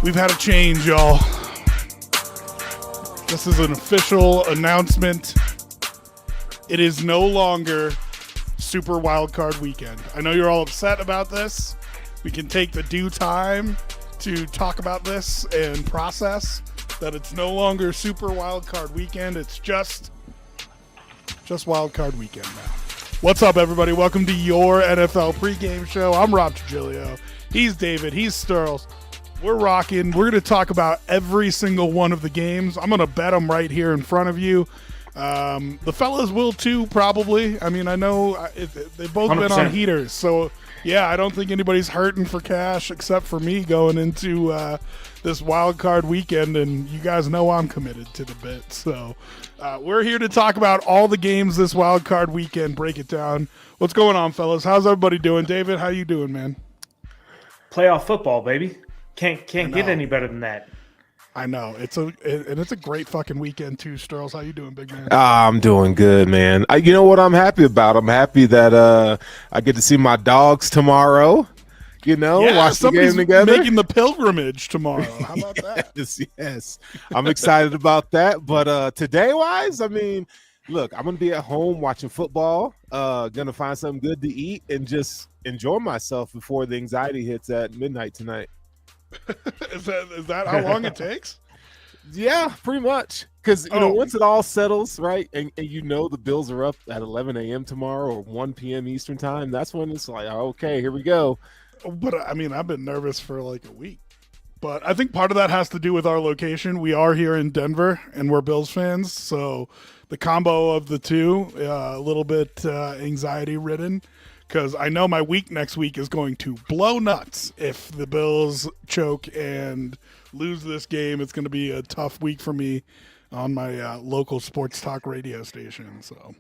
We've had a change, y'all. This is an official announcement. It is no longer Super Wildcard Weekend. I know you're all upset about this. We can take the due time to talk about this and process that it's no longer Super Wildcard Weekend. It's just Wildcard Weekend now. What's up, everybody? Welcome to your NFL pregame show. I'm Rob Trujillo. He's David. He's Sterls. We're rocking. We're going to talk about every single one of the games. I'm going to bet them right here in front of you. The fellas will too, probably. I mean, I know they've both 100%. Been on heaters. So, yeah, I don't think anybody's hurting for cash except for me going into this wild card weekend. And you guys know I'm committed to the bit. So we're here to talk about all the games this wild card weekend, break it down. What's going on, fellas? How's everybody doing? David, how you doing, man? Playoff football, baby. Can't get any better than that. I know. It's a great fucking weekend too, Sterls. How you doing, big man? I'm doing good, man. You know what I'm happy about? I'm happy that I get to see my dogs tomorrow. You know, watch the game together. Making the pilgrimage tomorrow. How about that? Yes. I'm excited about that. But today-wise, I mean, look, I'm going to be at home watching football, going to find something good to eat, and just enjoy myself before the anxiety hits at midnight tonight. Is that how long it takes? Yeah, pretty much. Because, you know, once it all settles, right, and you know the Bills are up at 11 a.m. tomorrow or 1 p.m. Eastern time, that's when it's like, okay, here we go. But, I mean, I've been nervous for like a week. But I think part of that has to do with our location. We are here in Denver, and we're Bills fans. So the combo of the two, a little bit anxiety-ridden. Because I know my week next week is going to blow nuts if the Bills choke and lose this game. It's going to be a tough week for me on my local sports talk radio station. So,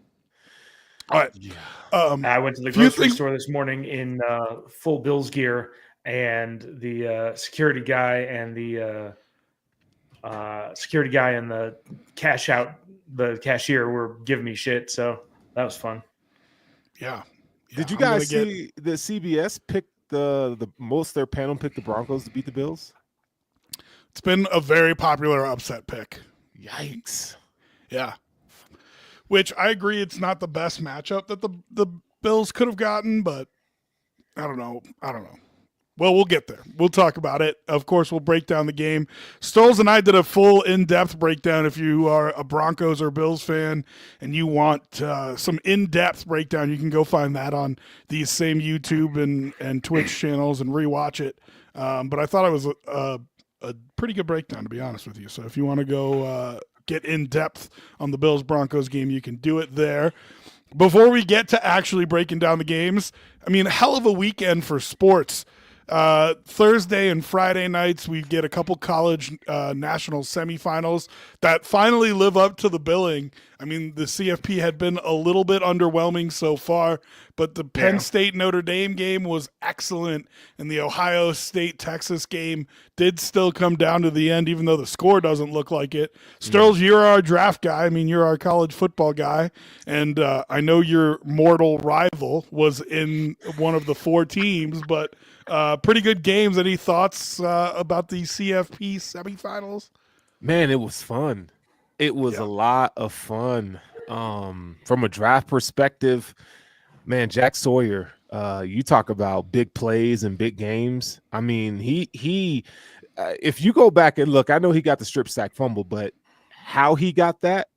all right. Yeah. I went to the grocery store this morning in full Bills gear, and the security guy and the cashier were giving me shit. So that was fun. Yeah. Did you guys see the CBS pick the most of their panel picked the Broncos to beat the Bills? It's been a very popular upset pick. Yikes. Yeah. Which I agree it's not the best matchup that the Bills could have gotten, but I don't know. Well, we'll get there. We'll talk about it. Of course, we'll break down the game. Stoles and I did a full in-depth breakdown. If you are a Broncos or Bills fan and you want some in-depth breakdown, you can go find that on these same YouTube and Twitch channels and rewatch it. But I thought it was a pretty good breakdown, to be honest with you. So if you want to go get in-depth on the Bills-Broncos game, you can do it there. Before we get to actually breaking down the games, I mean, hell of a weekend for sports. Thursday and Friday nights, we get a couple college national semifinals that finally live up to the billing. I mean, the CFP had been a little bit underwhelming so far, but the Penn State Notre Dame game was excellent, and the Ohio State Texas game did still come down to the end, even though the score doesn't look like it. Sterls, you're our draft guy. I mean, you're our college football guy, and I know your mortal rival was in one of the four teams, but pretty good games. Any thoughts about the CFP semifinals? Man, it was fun. It was a lot of fun. From a draft perspective, man, Jack Sawyer, you talk about big plays and big games. I mean, he if you go back and look, I know he got the strip sack fumble, but how he got that,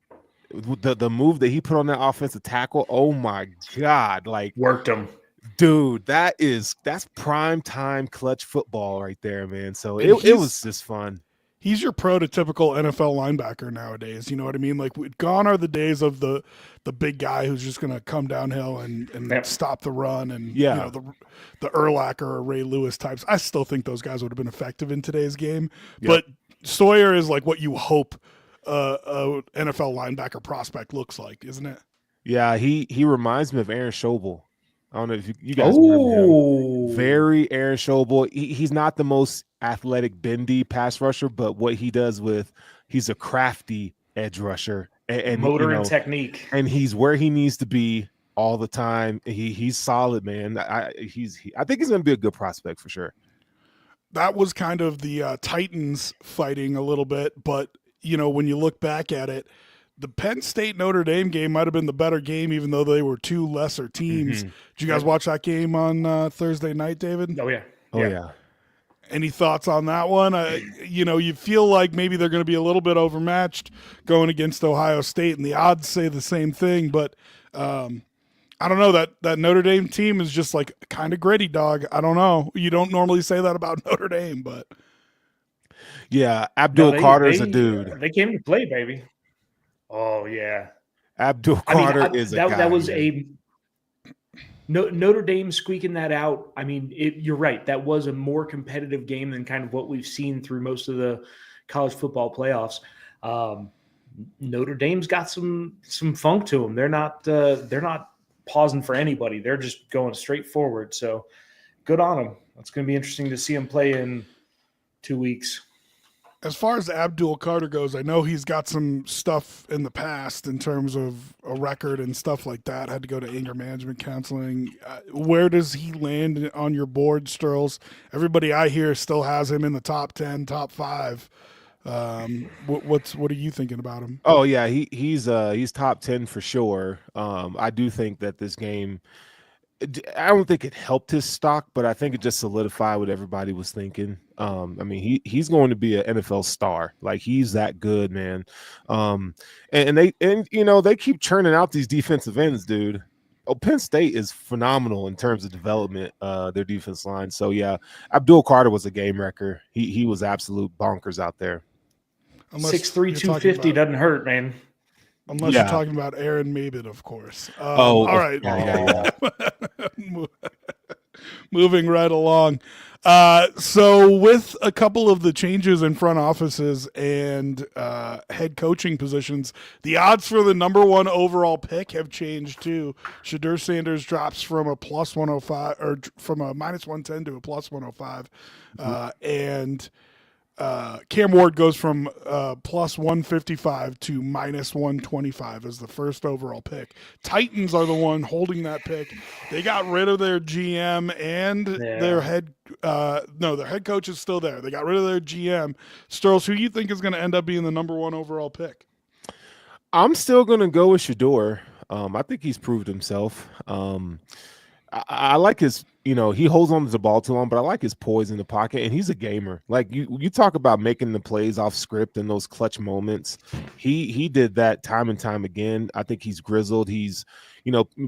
the move that he put on that offensive tackle, oh my God, like worked him. Dude, that's prime time clutch football right there, man. So it was just fun. He's your prototypical NFL linebacker nowadays. You know what I mean? Like, gone are the days of the big guy who's just going to come downhill and stop the run and you know, the Urlacher or Ray Lewis types. I still think those guys would have been effective in today's game. Yep. But Sawyer is like what you hope a NFL linebacker prospect looks like, isn't it? Yeah, he reminds me of Aaron Schobel. I don't know if you guys remember him. Very Aaron Schobel. He's not the most athletic, bendy pass rusher, but what he does he's a crafty edge rusher. And motor and technique. And he's where he needs to be all the time. He's solid, man. I think he's going to be a good prospect for sure. that was kind of the Titans fighting a little bit, but when you look back at it, the Penn State Notre Dame game might have been the better game, even though they were two lesser teams. Mm-hmm. Did you guys watch that game on Thursday night, David? Oh yeah. Oh yeah. Any thoughts on that one? You feel like maybe they're going to be a little bit overmatched going against Ohio State, and the odds say the same thing. But I don't know, that Notre Dame team is just like kind of gritty, dog. I don't know. You don't normally say that about Notre Dame, but yeah, Abdul Carter's a dude. They came to play, baby. Oh yeah, Abdul Carter is a guy. That was Notre Dame squeaking that out. I mean, you're right. That was a more competitive game than kind of what we've seen through most of the college football playoffs. Notre Dame's got some funk to them. They're not pausing for anybody. They're just going straight forward. So good on them. It's going to be interesting to see them play in 2 weeks. As far as Abdul Carter goes, I know he's got some stuff in the past in terms of a record and stuff like that. Had to go to anger management counseling. Where does he land on your board, Sturls? Everybody I hear still has him in the top 10, top 5. What are you thinking about him? Oh yeah, he's top 10 for sure. I do think that this game, I don't think it helped his stock, but I think it just solidified what everybody was thinking. I mean, he's going to be an NFL star. Like, he's that good, man. And they keep churning out these defensive ends, dude. Oh, Penn State is phenomenal in terms of development, their defense line. So yeah, Abdul Carter was a game wrecker. He was absolute bonkers out there. 6'3", 250 doesn't hurt, man. Unless you're talking about Aaron Mabin, of course. All right. Yeah. Moving right along. So with a couple of the changes in front offices and head coaching positions, the odds for the number 1 overall pick have changed too. Shedeur Sanders drops from a plus 105 or from a minus 110 to a plus 105. And Cam Ward goes from plus 155 to minus 125 as the first overall pick. Titans are the one holding that pick. They got rid of their GM and their head. Their head coach is still there. They got rid of their GM. Sturls, who you think is going to end up being the number 1 overall pick? I'm still going to go with Shedeur. I think he's proved himself. I like his, he holds on to the ball too long, but I like his poise in the pocket, and he's a gamer. Like, you talk about making the plays off script in those clutch moments. He did that time and time again. I think he's grizzled. He's,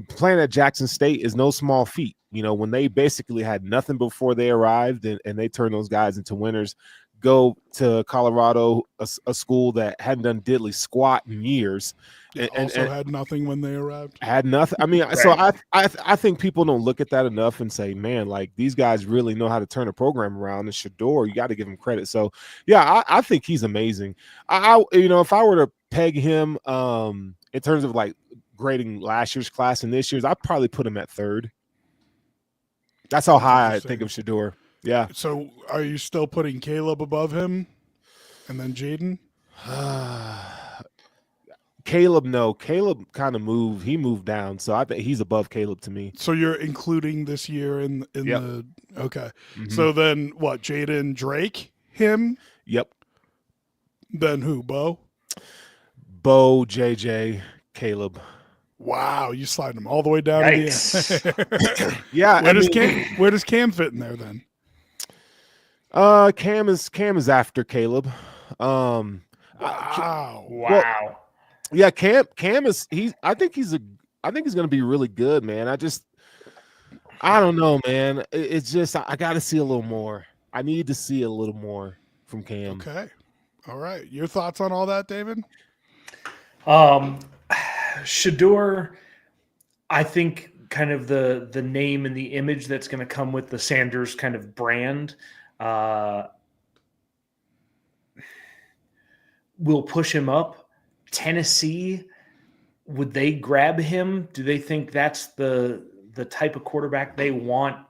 playing at Jackson State is no small feat. When they basically had nothing before they arrived and they turned those guys into winners, go to Colorado, a school that hadn't done diddly squat in years. And had nothing when they arrived. Had nothing. I mean, so I think people don't look at that enough and say, man, like, these guys really know how to turn a program around. And Shedeur, you got to give him credit. So yeah, I think he's amazing. If I were to peg him in terms of like grading last year's class and this year's, I'd probably put him at 3rd. That's how high I think of Shedeur. Yeah. So are you still putting Caleb above him and then Jaden? Caleb, no. Caleb kind of moved. He moved down, so I think he's above Caleb to me. So you're including this year in Yep. the okay. Mm-hmm. So then what? Jaden, Drake, him? Yep. Then who? Bo, JJ, Caleb. Wow, you slide them all the way down Yikes. to the end. Yeah. Where does Cam fit in there then? Cam is after Caleb. Wow. Wow. Yeah, Cam is I think he's going to be really good, man. I don't know, man. It's just I got to see a little more. I need to see a little more from Cam. Okay. All right. Your thoughts on all that, David? Shedeur, I think kind of the name and the image that's going to come with the Sanders kind of brand will push him up. Tennessee, would they grab him? Do they think that's the type of quarterback they want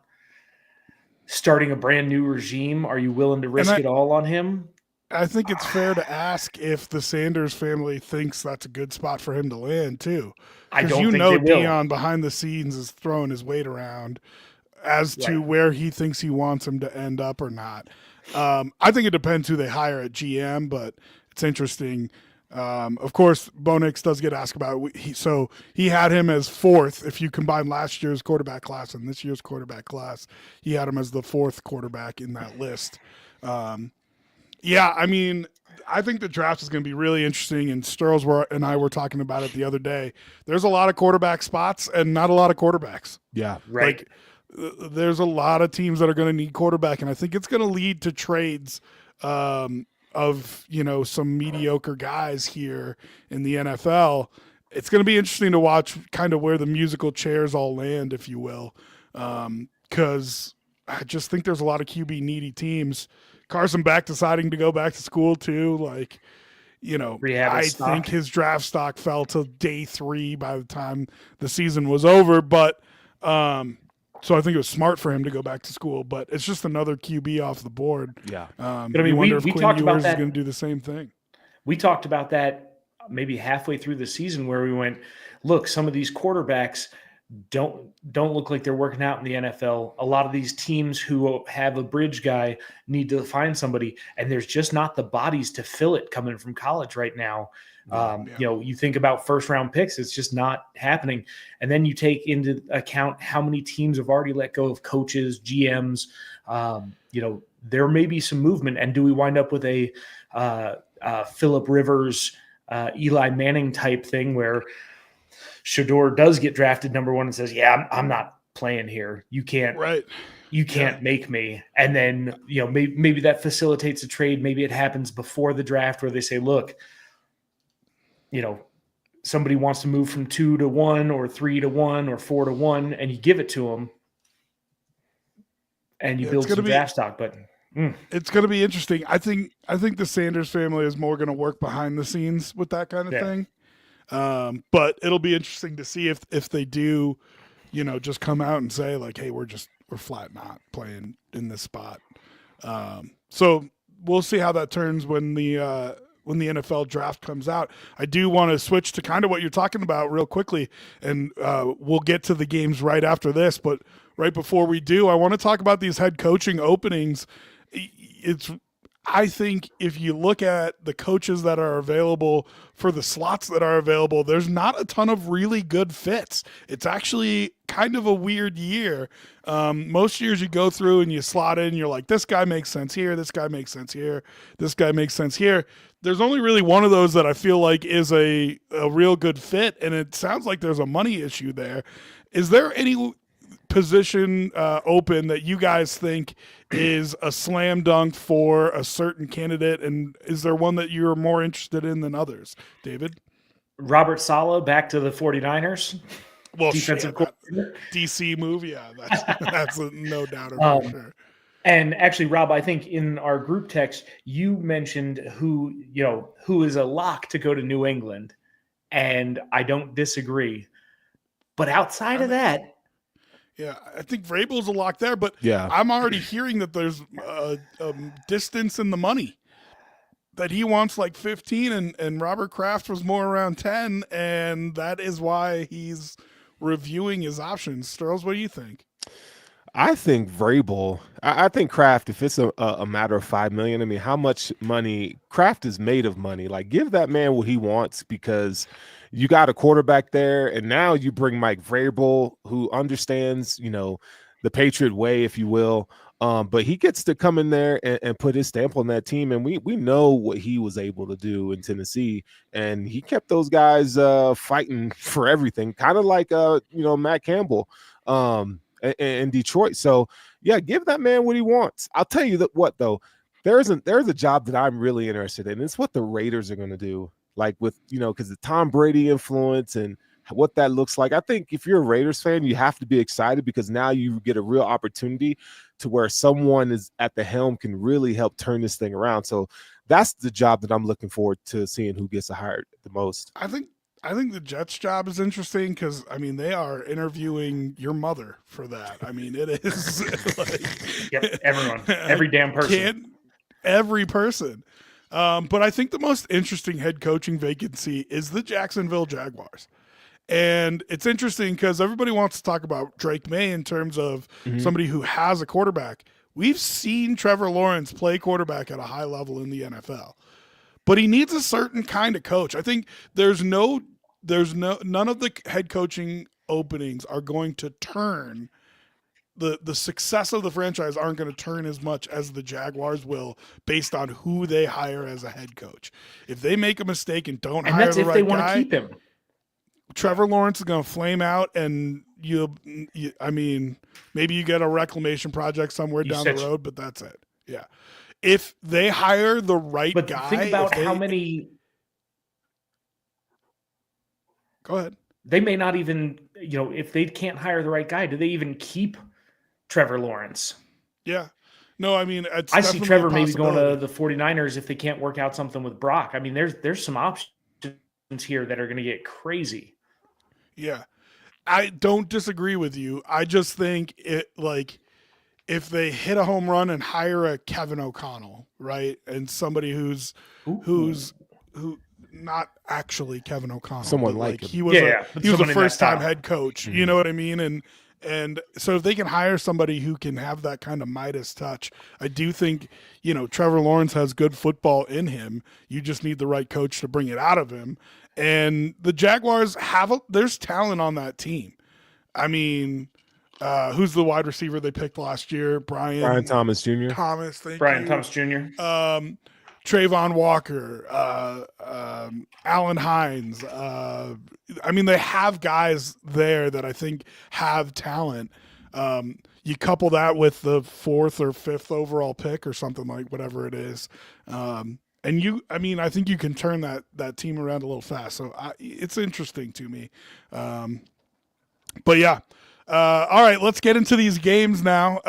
starting a brand new regime? Are you willing to risk it all on him? I think it's fair to ask if the Sanders family thinks that's a good spot for him to land too. I don't think they will. Deion behind the scenes is throwing his weight around. as to where he thinks he wants him to end up or not. I think it depends who they hire at GM, but it's interesting. Of course, Bonix does get asked about it. So he had him as fourth. If you combine last year's quarterback class and this year's quarterback class, he had him as the fourth quarterback in that list. Yeah, I mean, I think the draft is going to be really interesting. And Sturls and I were talking about it the other day. There's a lot of quarterback spots and not a lot of quarterbacks. Yeah, right. Like, there's a lot of teams that are going to need quarterback, and I think it's going to lead to trades of some mediocre guys here in the NFL. It's going to be interesting to watch kind of where the musical chairs all land, if you will, because I just think there's a lot of QB needy teams. Carson Beck deciding to go back to school too, like, I think his draft stock fell to day 3 by the time the season was over, but so I think it was smart for him to go back to school, but it's just another QB off the board. Yeah. But I mean, we talked about that. Is going to do the same thing. We talked about that maybe halfway through the season where we went, look, some of these quarterbacks don't look like they're working out in the NFL. A lot of these teams who have a bridge guy need to find somebody, and there's just not the bodies to fill it coming from college right now. You think about first round picks, it's just not happening. And then you take into account how many teams have already let go of coaches, GMs. There may be some movement. And do we wind up with a Phillip Rivers, Eli Manning type thing where Shador does get drafted number 1 and says, yeah, I'm not playing here. You can't, you can't make me. And then, maybe that facilitates a trade. Maybe it happens before the draft where they say, look, somebody wants to move from 2 to 1 or 3 to 1 or 4 to 1, and you give it to them and you build some draft stock. But it's going to be interesting. I think the Sanders family is more going to work behind the scenes with that kind of thing. But it'll be interesting to see if they do, just come out and say like, hey, we're flat not playing in this spot. So we'll see how that turns when the NFL draft comes out. I do want to switch to kind of what you're talking about real quickly, and we'll get to the games right after this. But right before we do, I want to talk about these head coaching openings. I think if you look at the coaches that are available for the slots that are available, there's not a ton of really good fits. It's actually kind of a weird year. Most years you go through and you slot in, you're like, this guy makes sense here, this guy makes sense here, this guy makes sense here. There's only really one of those that I feel like is a real good fit, and it sounds like there's a money issue there. Is there any position open that you guys think is a slam dunk for a certain candidate, and is there one that you're more interested in than others? David? Robert Saleh back to the 49ers. Well, defensive DC move, yeah, that's no doubt about sure. And actually, Rob, I think in our group text you mentioned who is a lock to go to New England, and I don't disagree. But outside of that, yeah, I think Vrabel's a lock there, but yeah, I'm already hearing that there's a distance in the money, that he wants like 15 and Robert Kraft was more around 10, and that is why he's reviewing his options. Sturls, what do you think? I think Vrabel. I think Kraft. If it's a matter of $5 million, I mean, how much money? Kraft is made of money. Like, give that man what he wants, because you got a quarterback there, and now you bring Mike Vrabel, who understands, the Patriot way, if you will. But he gets to come in there and put his stamp on that team, and we know what he was able to do in Tennessee, and he kept those guys fighting for everything, kind of like Matt Campbell. In Detroit. So yeah, give that man what he wants. I'll tell you what though, there's a job that I'm really interested in. It's what the Raiders are going to do, like with because the Tom Brady influence and what that looks like. I think if you're a Raiders fan, you have to be excited, because now you get a real opportunity to where someone is at the helm can really help turn this thing around. So that's the job that I'm looking forward to seeing who gets hired the most. I think the Jets job is interesting because, I mean, they are interviewing your mother for that. I mean, it is like... Yep, everyone. Every damn person. Every person. But I think the most interesting head coaching vacancy is the Jacksonville Jaguars. And it's interesting because everybody wants to talk about Drake May in terms of somebody who has a quarterback. We've seen Trevor Lawrence play quarterback at a high level in the NFL, but he needs a certain kind of coach. I think none of the head coaching openings are going to turn the success of the franchise aren't going to turn as much as the Jaguars will based on who they hire as a head coach. If they make a mistake and don't hire that's the if right they want guy, to keep him. Trevor Lawrence is going to flame out, and I mean, maybe you get a reclamation project somewhere down the road, but that's it. Yeah. If they hire the right guy. But think about how many. Go ahead. They may not even, if they can't hire the right guy, do they even keep Trevor Lawrence? Yeah. No, I mean, I see Trevor maybe going to the 49ers if they can't work out something with Brock. I mean, there's some options here that are going to get crazy. Yeah. I don't disagree with you. I just think if they hit a home run and hire a Kevin O'Connell, right? And somebody who's not actually Kevin O'Connell. Someone like him. He was a first-time head coach. You know what I mean? And so if they can hire somebody who can have that kind of Midas touch, I do think, Trevor Lawrence has good football in him. You just need the right coach to bring it out of him. And the Jaguars there's talent on that team. I mean, who's the wide receiver they picked last year? Brian Thomas Jr. Thomas Jr. Trayvon Walker, Allen Hines. I mean, they have guys there that I think have talent. You couple that with the 4th or 5th overall pick or something like whatever it is. I think you can turn that team around a little fast. So it's interesting to me. But yeah. All right, let's get into these games now.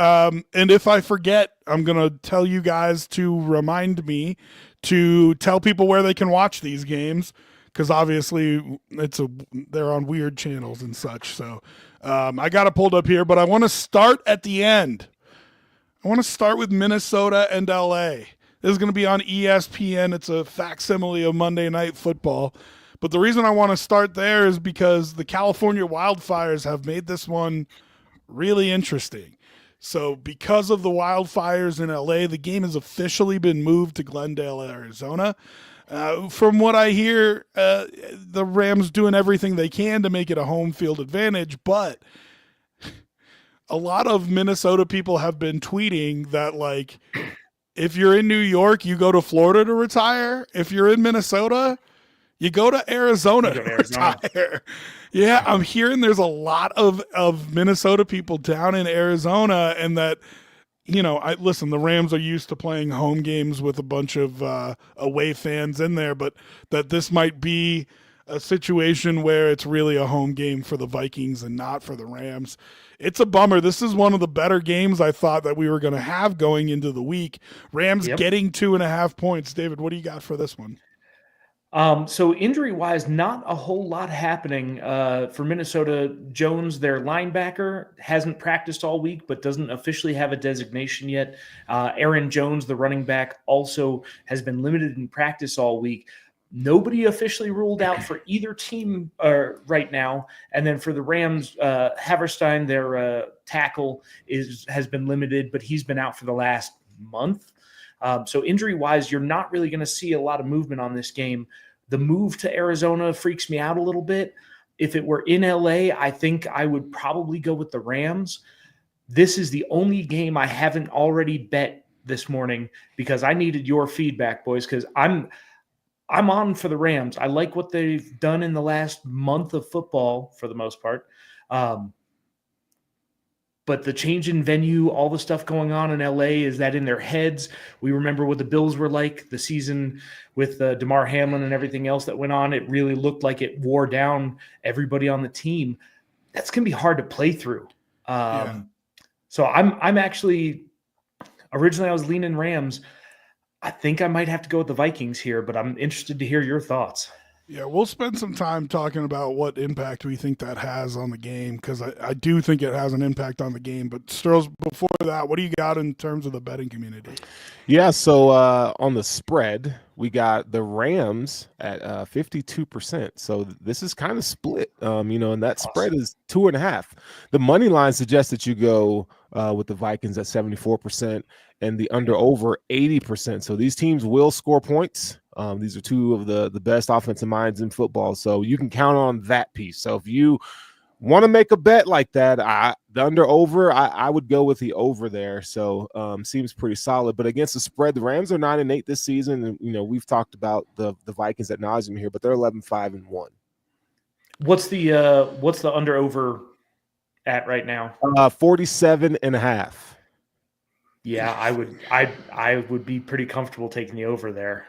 And if I forget, I'm going to tell you guys to remind me to tell people where they can watch these games, because obviously they're on weird channels and such. So I got it pulled up here, but I want to start at the end. I want to start with Minnesota and LA. This is going to be on ESPN. It's a facsimile of Monday Night Football. But the reason I want to start there is because the California wildfires have made this one really interesting. So because of the wildfires in LA, the game has officially been moved to Glendale, Arizona. From what I hear, the Rams doing everything they can to make it a home field advantage, but a lot of Minnesota people have been tweeting that, like, if you're in New York, you go to Florida to retire. If you're in Minnesota, you go to Arizona to retire. Yeah, I'm hearing there's a lot of Minnesota people down in Arizona, and that, listen, the Rams are used to playing home games with a bunch of away fans in there, but that this might be a situation where it's really a home game for the Vikings and not for the Rams. It's a bummer. This is one of the better games I thought that we were going to have going into the week. Rams getting 2.5 points. David, what do you got for this one? So injury-wise, not a whole lot happening for Minnesota. Jones, their linebacker, hasn't practiced all week, but doesn't officially have a designation yet. Aaron Jones, the running back, also has been limited in practice all week. Nobody officially ruled out for either team right now. And then for the Rams, Haverstein, their tackle, has been limited, but he's been out for the last month. So injury-wise, you're not really going to see a lot of movement on this game. The move to Arizona freaks me out a little bit. If it were in LA, I think I would probably go with the Rams. This is the only game I haven't already bet this morning because I needed your feedback, boys, because I'm on for the Rams. I like what they've done in the last month of football for the most part. But the change in venue, all the stuff going on in LA, is that in their heads? We remember what the Bills were like the season with DeMar Hamlin and everything else that went on. It really looked like it wore down everybody on the team. That's going to be hard to play through. So I'm actually, originally I was leaning Rams. I think I might have to go with the Vikings here, but I'm interested to hear your thoughts. Yeah, we'll spend some time talking about what impact we think that has on the game because I do think it has an impact on the game. But Sterls, before that, what do you got in terms of the betting community? Yeah, so on the spread, we got the Rams at 52%. So this is kind of split, and that spread is 2.5. The money line suggests that you go with the Vikings at 74% and the under over 80%. So these teams will score points. These are two of the best offensive minds in football. So you can count on that piece. So if you want to make a bet like that, the under over, I would go with the over there. So seems pretty solid. But against the spread, the Rams are 9-8 this season. And we've talked about the Vikings ad nauseum here, but they're 11-5-1. What's the under over at right now? 47.5. Yeah, I would be pretty comfortable taking the over there.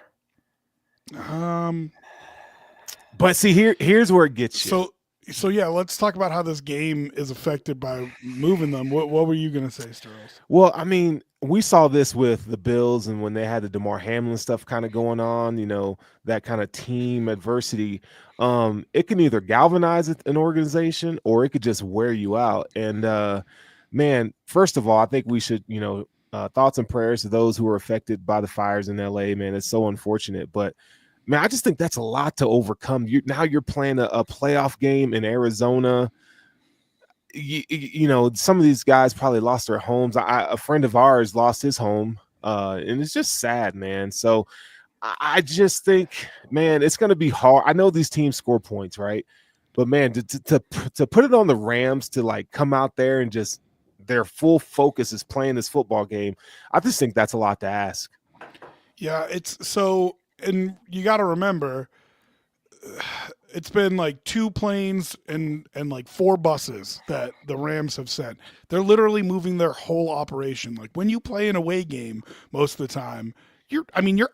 But see, here's where it gets you. So yeah, let's talk about how this game is affected by moving them. What were you going to say, Sterls? Well, I mean, we saw this with the Bills and when they had the DeMar Hamlin stuff kind of going on, that kind of team adversity. It can either galvanize an organization or it could just wear you out. And man, first of all, I think we should, thoughts and prayers to those who were affected by the fires in LA, man. It's so unfortunate, but man, I just think that's a lot to overcome. Now you're playing a playoff game in Arizona. Some of these guys probably lost their homes. A friend of ours lost his home, and it's just sad, man. So I just think, man, it's going to be hard. I know these teams score points, right? But man, to put it on the Rams to like come out there and just their full focus is playing this football game, I just think that's a lot to ask. Yeah, it's so. And you got to remember, it's been like 2 planes and like 4 buses that the Rams have sent. They're literally moving their whole operation. Like when you play an away game, most of the time, your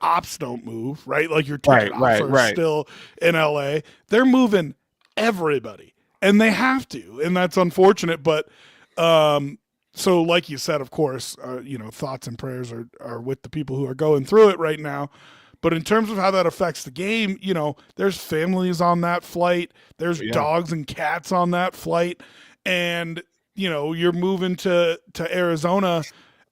ops don't move, right? Like your ticket ops are still in LA. They're moving everybody, and they have to, and that's unfortunate. But so like you said, of course, thoughts and prayers are with the people who are going through it right now. But in terms of how that affects the game, there's families on that flight. There's dogs and cats on that flight. And, you're moving to Arizona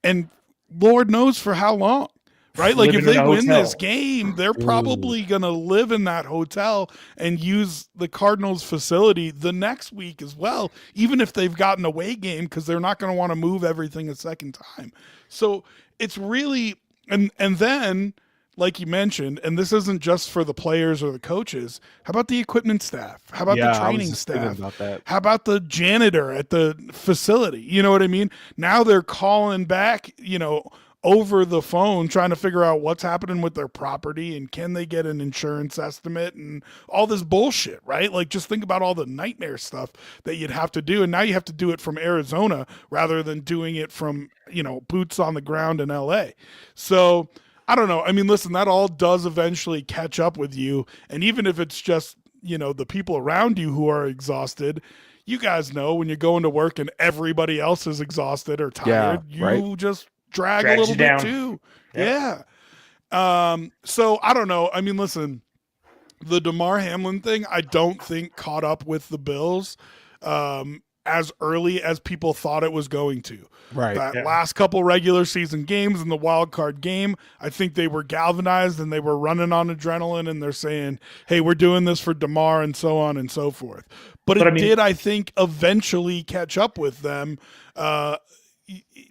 and Lord knows for how long, right? Like if they win this game, they're probably going to live in that hotel and use the Cardinals facility the next week as well, even if they've got an away game, because they're not going to want to move everything a second time. So it's really, and then, like you mentioned, and this isn't just for the players or the coaches, how about the equipment staff? How about the training staff? How about the janitor at the facility? You know what I mean? Now they're calling back, over the phone, trying to figure out what's happening with their property and can they get an insurance estimate and all this bullshit, right? Like just think about all the nightmare stuff that you'd have to do. And now you have to do it from Arizona rather than doing it from, boots on the ground in LA. So I don't know. I mean, listen, that all does eventually catch up with you. And even if it's just, the people around you who are exhausted, you guys know when you're going to work and everybody else is exhausted or tired, you just drag a little bit too. Yeah. So I don't know. I mean, listen, the DeMar Hamlin thing, I don't think caught up with the Bills as early as people thought it was going to. Right. Last couple regular season games in the wild card game, I think they were galvanized and they were running on adrenaline and they're saying, hey, we're doing this for DeMar and so on and so forth. But it did, I think, eventually catch up with them,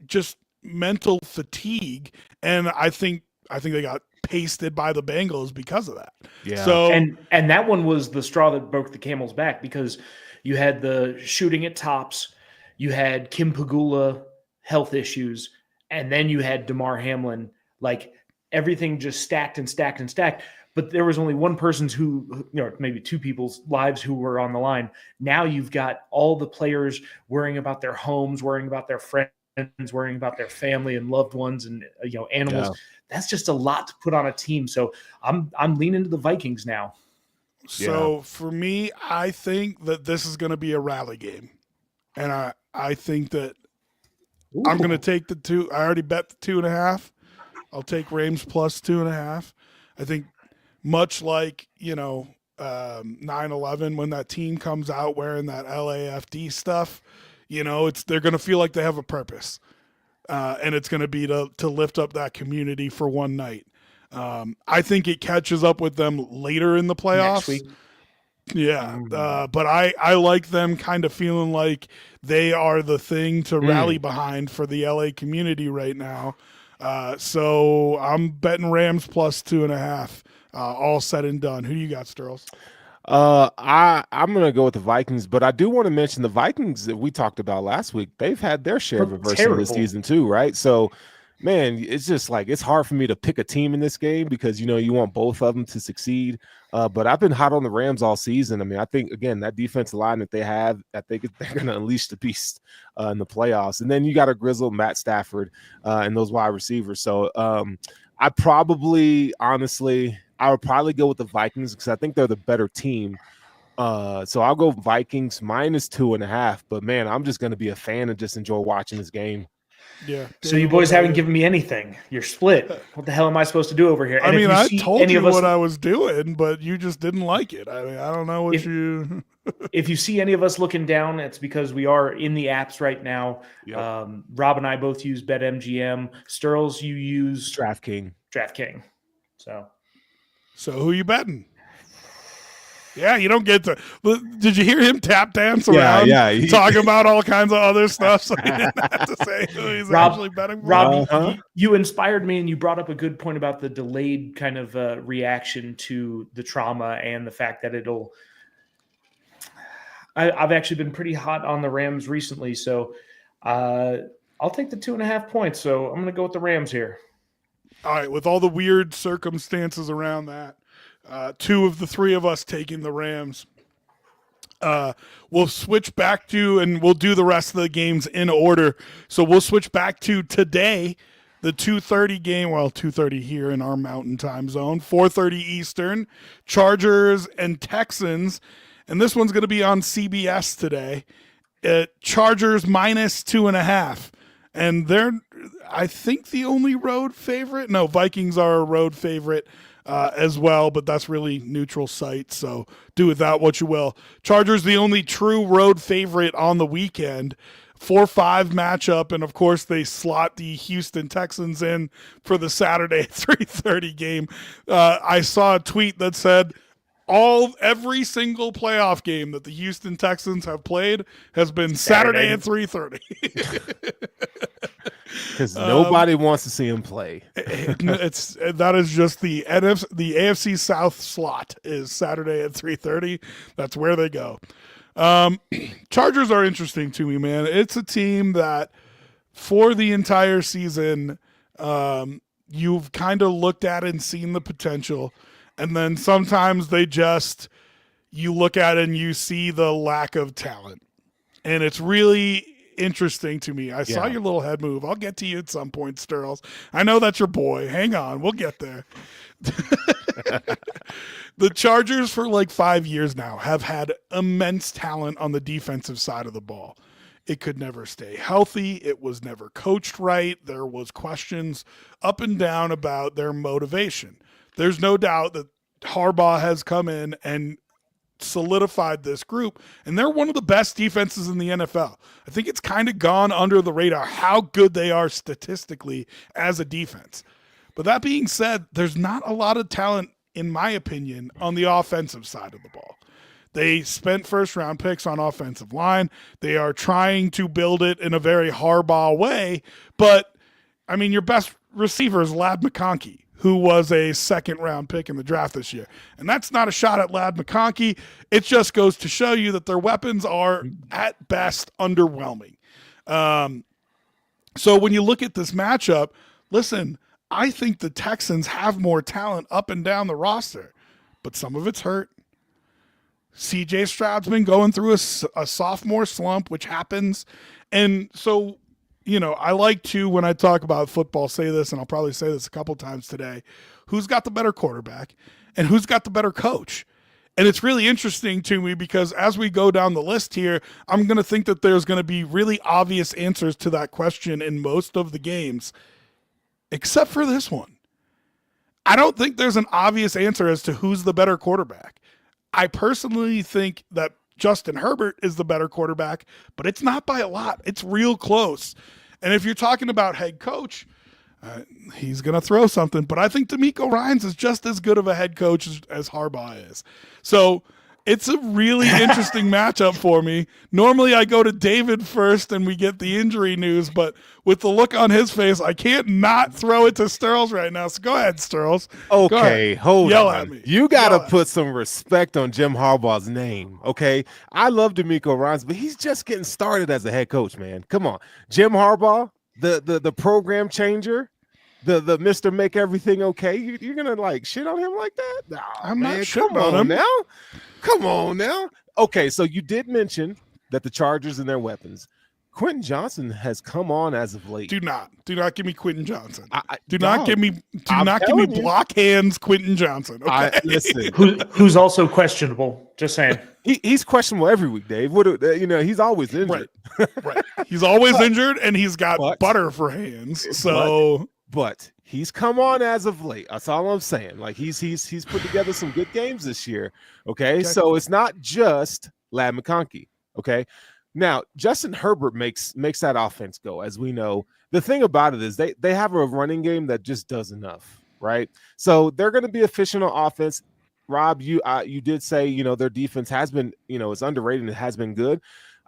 just mental fatigue. And I think they got pasted by the Bengals because of that. Yeah. So and that one was the straw that broke the camel's back because you had the shooting at Tops, you had Kim Pagula health issues, and then you had DeMar Hamlin. Like everything just stacked and stacked and stacked. But there was only one person's who, maybe 2 people's lives who were on the line. Now you've got all the players worrying about their homes, worrying about their friends, worrying about their family and loved ones and animals. Yeah. That's just a lot to put on a team. So I'm leaning to the Vikings now. So for me, I think that this is going to be a rally game. And I think that I'm going to take the 2. I already bet the 2.5. I'll take Rams plus 2.5. I think much like, 9/11 when that team comes out wearing that LAFD stuff. They're going to feel like they have a purpose, and it's going to be to lift up that community for one night. I think it catches up with them later in the playoffs. Next week. Yeah, but I like them kind of feeling like they are the thing to rally behind for the LA community right now. So I'm betting Rams plus 2.5. All said and done. Who do you got, Sterls? I'm gonna go with the Vikings, but I do want to mention the Vikings that we talked about last week. They've had their share of adversity this season too, right? So, man, it's just like it's hard for me to pick a team in this game because you want both of them to succeed. But I've been hot on the Rams all season. I mean, I think again that defensive line that they have, I think they're going to unleash the beast in the playoffs. And then you got a grizzled Matt Stafford and those wide receivers. So I would probably go with the Vikings because I think they're the better team. So I'll go Vikings minus 2.5. But man, I'm just going to be a fan and just enjoy watching this game. Yeah. So you boys haven't given me anything. You're split. What the hell am I supposed to do over here? And I told you what I was doing, but you just didn't like it. I mean, I don't know what you. If you see any of us looking down, it's because we are in the apps right now. Yep. Rob and I both use BetMGM. Sterls, you use DraftKings. So who you betting? Yeah, you don't get to. Did you hear him tap dance around? Yeah. Talking about all kinds of other stuff, so he didn't have to say who he's actually betting for. Rob, you inspired me, and you brought up a good point about the delayed kind of reaction to the trauma and the fact that it'll. I've actually been pretty hot on the Rams recently, so I'll take the 2.5 points. So I'm going to go with the Rams here. All right, with all the weird circumstances around that. 2 of the 3 of us taking the Rams. We'll switch back to, and we'll do the rest of the games in order. So we'll switch back to today, the 2:30 game. Well, 2:30 here in our Mountain Time zone, 4:30 Eastern. Chargers and Texans, and this one's going to be on CBS today. Chargers minus 2.5, and they're, I think, the only road favorite. No, Vikings are a road favorite. As well, but that's really neutral site, so do with that what you will. Chargers, the only true road favorite on the weekend. 4-5 matchup, and of course they slot the Houston Texans in for the Saturday 3:30 game. I saw a tweet that said every single playoff game that the Houston Texans have played has been Saturday at 3:30. Because nobody wants to see him play. That is just the AFC South slot is Saturday at 3:30. That's where they go. Chargers are interesting to me, man. It's a team that for the entire season, you've kind of looked at and seen the potential. And then sometimes you look at it and you see the lack of talent. And it's really interesting to me. I saw your little head move. I'll get to you at some point, Sterls. I know that's your boy. Hang on. We'll get there. The Chargers for like 5 years now have had immense talent on the defensive side of the ball. It could never stay healthy. It was never coached right. There was questions up and down about their motivation. There's no doubt that Harbaugh has come in and solidified this group, and they're one of the best defenses in the NFL. I think it's kind of gone under the radar how good they are statistically as a defense. But that being said, there's not a lot of talent, in my opinion, on the offensive side of the ball. They spent first-round picks on offensive line. They are trying to build it in a very Harbaugh way, but, I mean, your best receiver is Ladd McConkey, who was a second-round pick in the draft this year. And that's not a shot at Ladd McConkey. It just goes to show you that their weapons are, at best, underwhelming. So when you look at this matchup, listen, I think the Texans have more talent up and down the roster, but some of it's hurt. C.J. Stroud's been going through a sophomore slump, which happens. And so, I like to, when I talk about football, say this, and I'll probably say this a couple times today, who's got the better quarterback and who's got the better coach? And it's really interesting to me because as we go down the list here, I'm going to think that there's going to be really obvious answers to that question in most of the games, except for this one. I don't think there's an obvious answer as to who's the better quarterback. I personally think that Justin Herbert is the better quarterback, but it's not by a lot. It's real close. And if you're talking about head coach, he's going to throw something. But I think DeMeco Ryans is just as good of a head coach as Harbaugh is. So it's a really interesting matchup for me. Normally I go to David first and we get the injury news, but with the look on his face, I can't not throw it to Sterls right now. So go ahead, Sterls. Okay, hold Yell on. at me. You got Yell to at put some respect on Jim Harbaugh's name, okay? I love DeMeco Ryans, but he's just getting started as a head coach, man. Come on. Jim Harbaugh, the program changer, the Mr. Make Everything Okay. You're going to, like, shit on him like that? Nah, I'm man, not shitting on him. now. Come on now. Okay, so you did mention that the Chargers and their weapons. Quentin Johnson has come on as of late. Do not give me Quentin Johnson. Do not give me block hands Quentin Johnson. Okay? Listen, who's also questionable. Just saying. He's questionable every week, Dave. He's always injured. Right. He's always injured, and he's got butter for hands. So, but he's come on as of late. That's all I'm saying. Like he's put together some good games this year. Okay, so it's not just Ladd McConkey. Okay. Now, Justin Herbert makes that offense go, as we know. The thing about it is they have a running game that just does enough, right? So they're going to be efficient on offense. Rob, you did say, their defense has been, it's underrated and it has been good.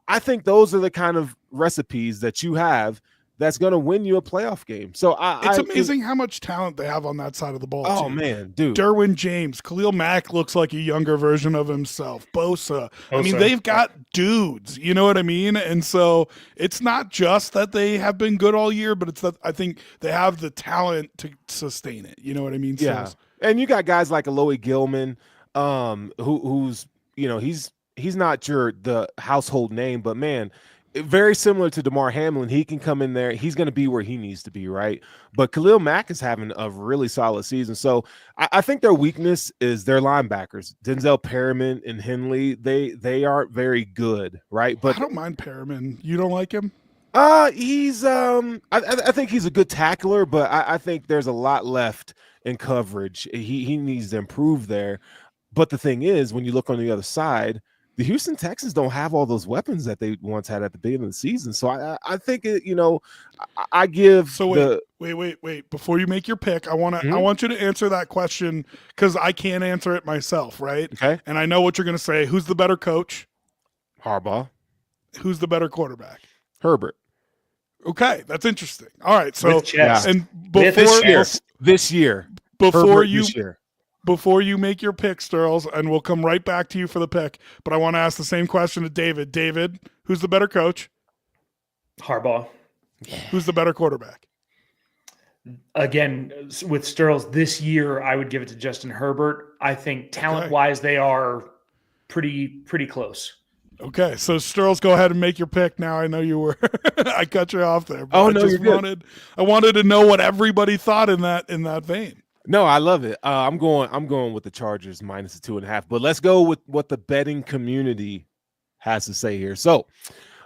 I think those are the kind of recipes that you have that's going to win you a playoff game. So it's amazing how much talent they have on that side of the ball. Oh, man, dude. Derwin James, Khalil Mack looks like a younger version of himself. Bosa. I mean, they've got dudes, you know what I mean? And so it's not just that they have been good all year, but it's that I think they have the talent to sustain it. You know what I mean? Yeah. So, and you got guys like Aloy Gilman, who's, he's not the household name, but man, very similar to DeMar Hamlin. He can come in there. He's going to be where he needs to be, right? But Khalil Mack is having a really solid season. So I think their weakness is their linebackers. Denzel Perriman and Henley, they aren't very good, right? But I don't mind Perriman. You don't like him? He's I think he's a good tackler, but I think there's a lot left in coverage. He needs to improve there. But the thing is, when you look on the other side, the Houston Texans don't have all those weapons that they once had at the beginning of the season. So I think I give. So wait. Before you make your pick, I want you to answer that question because I can't answer it myself, right? Okay. And I know what you're going to say. Who's the better coach? Harbaugh. Who's the better quarterback? Herbert. Okay, that's interesting. All right, so and before this year, before you make your pick, Sterls, and we'll come right back to you for the pick. But I want to ask the same question to David. David, who's the better coach? Harbaugh. Who's the better quarterback? Again, with Sterls this year, I would give it to Justin Herbert. I think talent-wise, they are pretty close. Okay, so Sterls, go ahead and make your pick now. I know you were I cut you off there. But I wanted to know what everybody thought in that vein. No, I love it. I'm going with the Chargers minus the 2.5. But let's go with what the betting community has to say here. So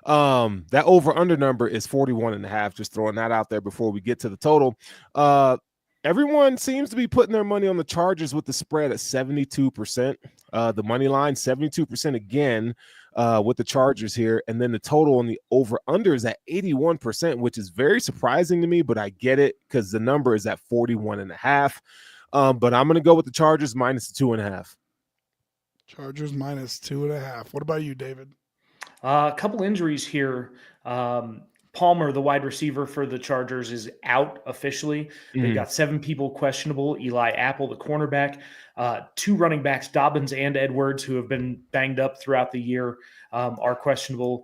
that over-under number is 41.5. Just throwing that out there before we get to the total. Everyone seems to be putting their money on the Chargers with the spread at 72%. The money line, 72% again with the Chargers here. And then the total on the over-under is at 81%, which is very surprising to me, but I get it because the number is at 41.5. But I'm going to go with the Chargers minus the 2.5. Chargers minus 2.5. What about you, David? A couple injuries here. Palmer, the wide receiver for the Chargers, is out officially. They've got 7 people questionable. Eli Apple, the cornerback, 2 running backs, Dobbins and Edwards, who have been banged up throughout the year, are questionable.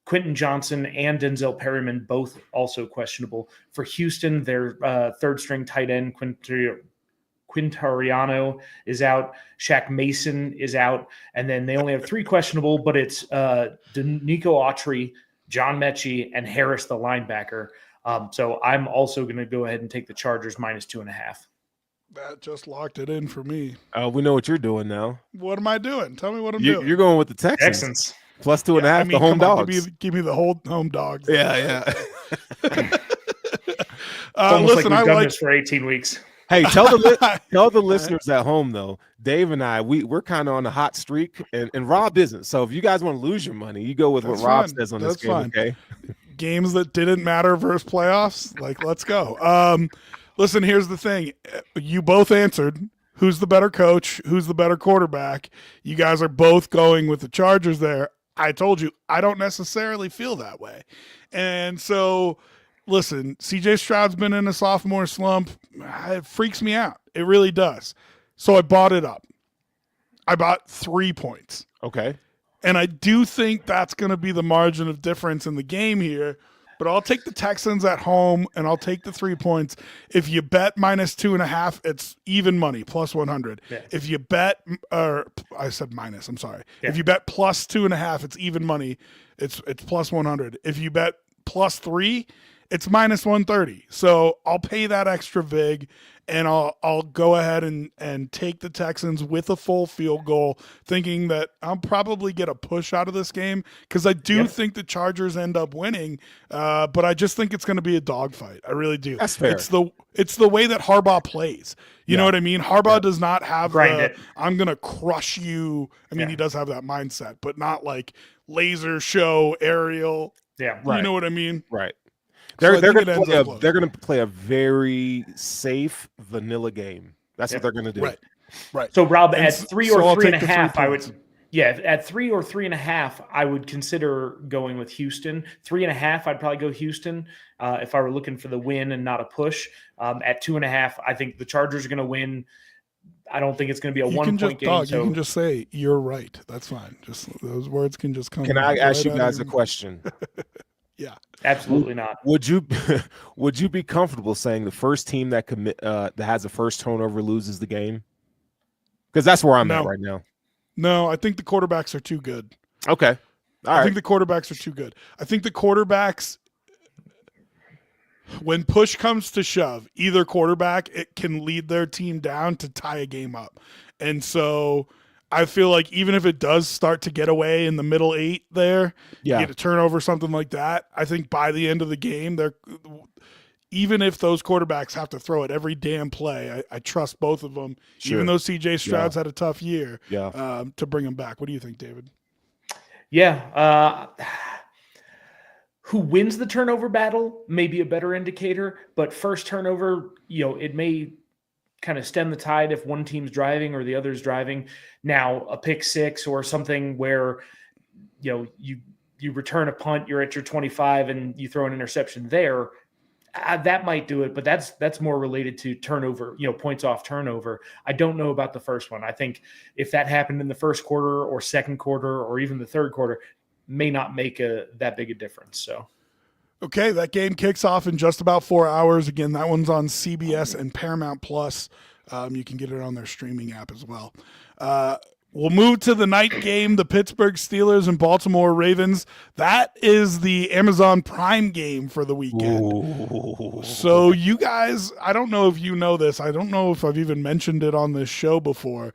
Quentin Johnson and Denzel Perriman, both also questionable. For Houston, their third-string tight end, Quintariano, is out. Shaq Mason is out. And then they only have 3 questionable, but it's Denico Autry, John Mechie, and Harris, the linebacker. So I'm also going to go ahead and take the Chargers minus 2.5. That just locked it in for me. We know what you're doing now. What am I doing? Tell me what I'm doing. You're going with the Texans. Plus 2.5, I mean, the home dogs. Give me the whole home dogs. Yeah. Almost Listen, like we've done this for 18 weeks. Hey, tell the listeners at home though. Dave and I, we're kind of on a hot streak, and Rob isn't. So if you guys want to lose your money, you go with what Rob says on this game. Okay. Games that didn't matter versus playoffs, like let's go. Listen, here's the thing. You both answered. Who's the better coach? Who's the better quarterback? You guys are both going with the Chargers there. I told you, I don't necessarily feel that way. And so, listen, CJ Stroud's been in a sophomore slump. It freaks me out. It really does. So I bought it up. I bought 3 points. Okay. And I do think that's going to be the margin of difference in the game here. But I'll take the Texans at home, and I'll take the 3 points. If you bet -2.5, it's even money, plus 100. Yeah. If you bet, or I said minus, I'm sorry. Yeah. If you bet plus 2.5, it's even money. It's plus 100. If you bet plus 3, it's minus 130. So I'll pay that extra vig, and I'll go ahead and take the Texans with a full field goal, thinking that I'll probably get a push out of this game because I do think the Chargers end up winning, but I just think it's going to be a dogfight. I really do. That's fair. It's the way that Harbaugh plays. You know what I mean? Harbaugh does not have I'm going to crush you. I mean, he does have that mindset, but not like laser show, aerial. Yeah, right. You know what I mean? Right. They're going to play a very safe vanilla game. That's what they're going to do. Right. So Rob, at 3 or 3.5, I would. Yeah, at 3 or 3.5, I would consider going with Houston. 3.5, I'd probably go Houston if I were looking for the win and not a push. At 2.5, I think the Chargers are going to win. I don't think it's going to be a 1 point game. You can just say you're right. That's fine. Just those words can just come. Can I ask you guys a question? Yeah, absolutely not. Would you be comfortable saying the first team that has a first turnover loses the game? Because that's where I'm at right now. No, I think the quarterbacks are too good. Okay, I think the quarterbacks are too good. I think the quarterbacks, when push comes to shove, either quarterback it can lead their team down to tie a game up, and so. I feel like even if it does start to get away in the middle 8 there, get a turnover, something like that, I think by the end of the game, even if those quarterbacks have to throw it every damn play, I trust both of them, even though CJ Stroud's had a tough year to bring him back. What do you think, David? Yeah. Who wins the turnover battle may be a better indicator, but first turnover, it may kind of stem the tide if one team's driving or the other's driving. Now, a pick six or something where, you return a punt, you're at your 25 and you throw an interception there, that might do it, but that's more related to turnover, points off turnover. I don't know about the first one. I think if that happened in the first quarter or second quarter or even the third quarter, may not make that big a difference. So. Okay, that game kicks off in just about 4 hours. Again, that one's on CBS and Paramount Plus. You can get it on their streaming app as well. We'll move to the night game, the Pittsburgh Steelers and Baltimore Ravens. That is the Amazon Prime game for the weekend. Ooh. So you guys, I don't know if you know this. I don't know if I've even mentioned it on this show before,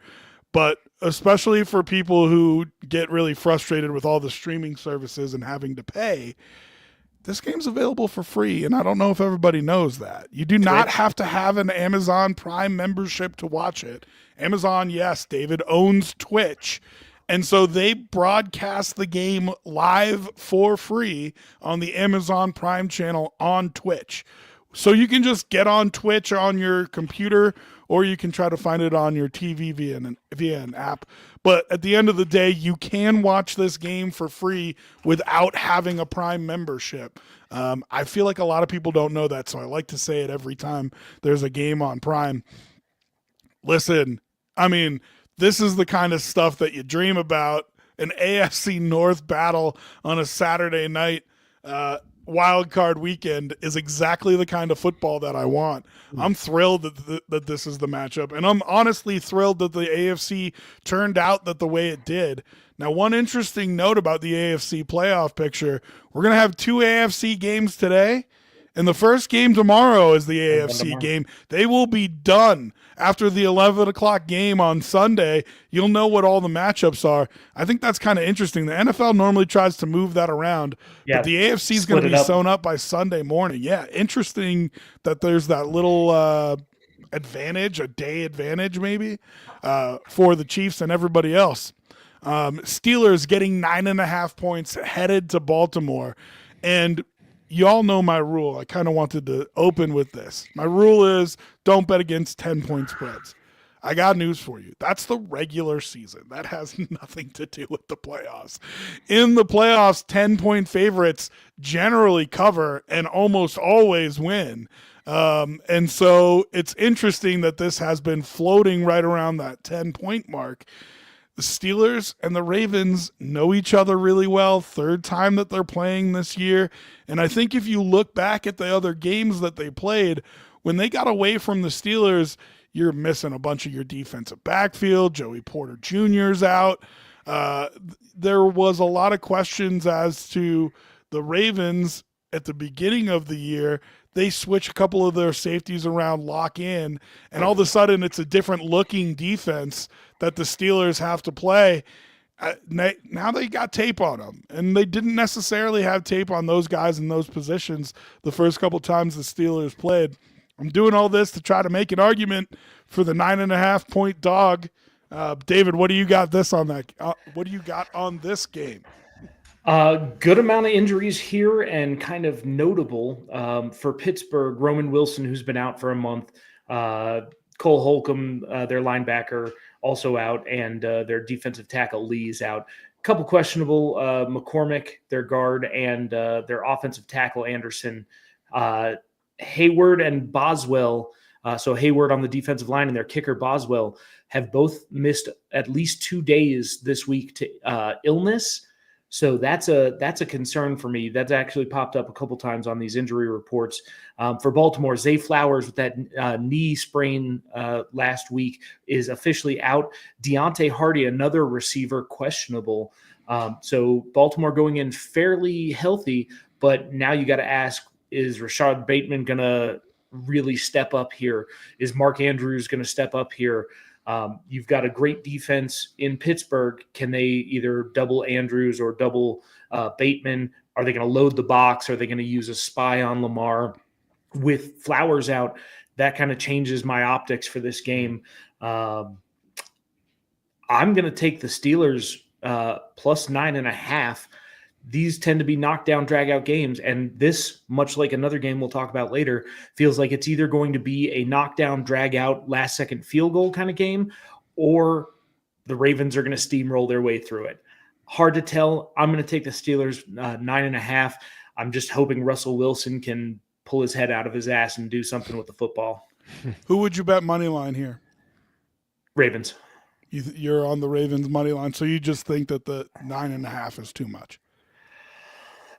but especially for people who get really frustrated with all the streaming services and having to pay, this game's available for free, and I don't know if everybody knows that. You do not have to have an Amazon Prime membership to watch it. Amazon, yes, David, owns Twitch, and so they broadcast the game live for free on the Amazon Prime channel on Twitch. So you can just get on Twitch on your computer, or you can try to find it on your TV via an app. But at the end of the day, you can watch this game for free without having a Prime membership. I feel like a lot of people don't know that, so I like to say it every time there's a game on Prime. Listen, I mean, this is the kind of stuff that you dream about. An AFC North battle on a Saturday night Wildcard weekend is exactly the kind of football that I want. I'm thrilled that this is the matchup, and I'm honestly thrilled that the AFC turned out the way it did. Now, one interesting note about the AFC playoff picture, we're going to have 2 AFC games today, and the first game tomorrow is the AFC game. They will be done after the 11 o'clock game on Sunday. You'll know what all the matchups are. I think that's kind of interesting. The NFL normally tries to move that around, but the AFC is going to be sewn up by Sunday morning. Yeah, interesting that there's that little advantage, a day advantage maybe, for the Chiefs and everybody else. Steelers getting 9.5 points headed to Baltimore. And y'all know my rule. I kind of wanted to open with this. My rule is don't bet against 10-point spreads. I got news for you. That's the regular season. That has nothing to do with the playoffs. In the playoffs, 10-point favorites generally cover and almost always win. And so it's interesting that this has been floating right around that 10-point mark. The Steelers and the Ravens know each other really well. Third time that they're playing this year. And I think if you look back at the other games that they played, when they got away from the Steelers, you're missing a bunch of your defensive backfield. Joey Porter Jr.'s out. There was a lot of questions as to the Ravens at the beginning of the year. They switch a couple of their safeties around, lock in, and all of a sudden it's a different looking defense that the Steelers have to play. Now they got tape on them, and they didn't necessarily have tape on those guys in those positions the first couple times the Steelers played. I'm doing all this to try to make an argument for the 9.5-point dog. David, what do you got on this game? Good amount of injuries here, and kind of notable for Pittsburgh. Roman Wilson, who's been out for a month. Cole Holcomb, their linebacker, also out, and their defensive tackle Lee's out. A couple questionable. McCormick, their guard, and their offensive tackle Anderson. Hayward and Boswell, so Hayward on the defensive line and their kicker Boswell, have both missed at least 2 days this week to illness. So that's a concern for me. That's actually popped up a couple times on these injury reports. For Baltimore, Zay Flowers with that knee sprain last week is officially out. Deontay Hardy, another receiver, questionable. So Baltimore going in fairly healthy, but now you got to ask, is Rashad Bateman going to really step up here? Is Mark Andrews going to step up here? You've got a great defense in Pittsburgh. Can they either double Andrews or double Bateman? Are they going to load the box? Are they going to use a spy on Lamar? With Flowers out, that kind of changes my optics for this game. I'm going to take the Steelers plus 9.5. These tend to be knockdown, drag-out games, and this, much like another game we'll talk about later, feels like it's either going to be a knockdown, drag-out, last-second field goal kind of game, or the Ravens are going to steamroll their way through it. Hard to tell. I'm going to take the Steelers 9.5. I'm just hoping Russell Wilson can pull his head out of his ass and do something with the football. Who would you bet money line here? Ravens. You're on the Ravens money line, so you just think that the 9.5 is too much?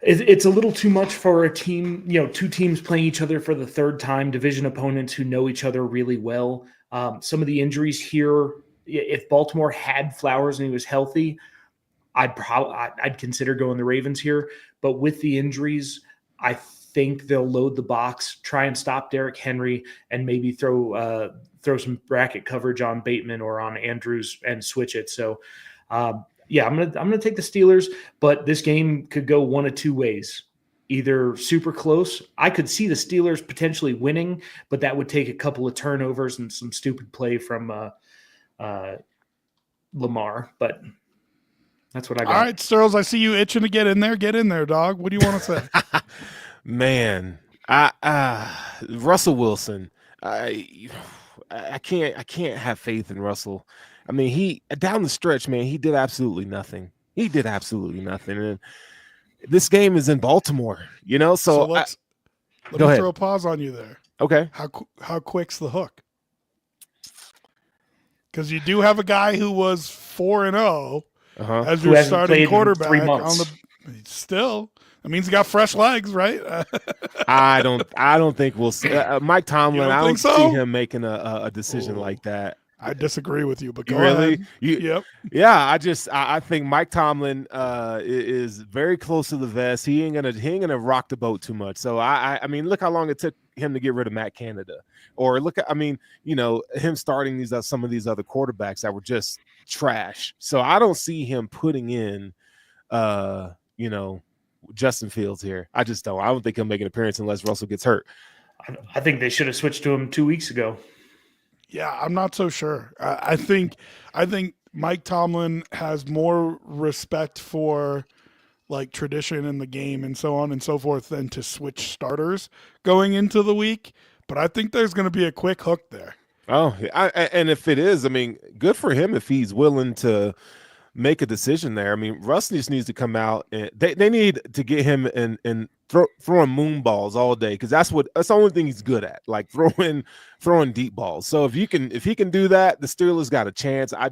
It's a little too much for a team, two teams playing each other for the third time, division opponents who know each other really well. Some of the injuries here, if Baltimore had Flowers and he was healthy, I'd consider going the Ravens here. But with the injuries, I think they'll load the box, try and stop Derrick Henry, and maybe throw some bracket coverage on Bateman or on Andrews and switch it. So, yeah, I'm gonna take the Steelers, but this game could go one of two ways. Either super close. I could see the Steelers potentially winning, but that would take a couple of turnovers and some stupid play from Lamar. But that's what I got. All right, Sterls, I see you itching to get in there. Get in there, dog. What do you want to say? Man, Russell Wilson. I can't have faith in Russell. I mean, he down the stretch, man, he did absolutely nothing. And this game is in Baltimore, So let me throw a pause on you there. Okay. How quick's the hook? Because you do have a guy who was 4-0 as your starting quarterback on the. Still, that means he got fresh legs, right? I don't think we'll see Mike Tomlin. I don't so? see him making a decision like that. I disagree with you, but go really? ahead. Yep. Yeah, I think Mike Tomlin is very close to the vest. He ain't gonna rock the boat too much. So I mean, look how long it took him to get rid of Matt Canada, or look at him starting some of these other quarterbacks that were just trash. So I don't see him putting in Justin Fields here. I just don't. I don't think he'll make an appearance unless Russell gets hurt. I think they should have switched to him 2 weeks ago. Yeah, I'm not so sure. I think Mike Tomlin has more respect for like tradition in the game and so on and so forth than to switch starters going into the week. But I think there's going to be a quick hook there. Oh, and if it is, I mean, good for him if he's willing to make a decision there. I mean, Russ just needs to come out and they need to get him and throwing moon balls all day, because that's the only thing he's good at, like throwing deep balls. So if he can do that, the Steelers got a chance. I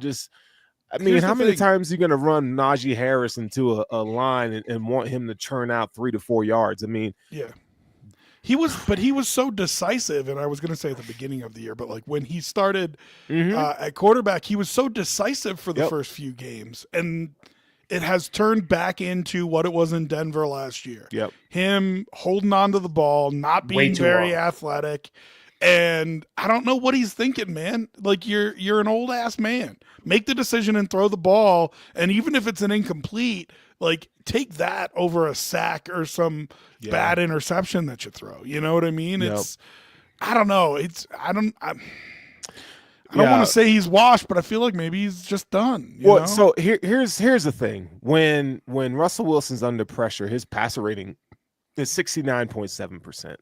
mean, Here's how the many thing. times are you going to run Najee Harris into a line and want him to churn out 3 to 4 yards? I mean, Yeah. He was so decisive, and I was going to say at the beginning of the year, but like when he started at quarterback, he was so decisive for the first few games, and it has turned back into what it was in Denver last year. Yep. Him holding on to the ball, not being very athletic, and I don't know what he's thinking, man. Like you're an old ass man. Make the decision and throw the ball, and even if it's an incomplete, like take that over a sack or some bad interception that you throw. You know what I mean? It's I don't know. I don't want to say he's washed, but I feel like maybe he's just done. You know? So here's the thing. When Russell Wilson's under pressure, his passer rating is 69.7%.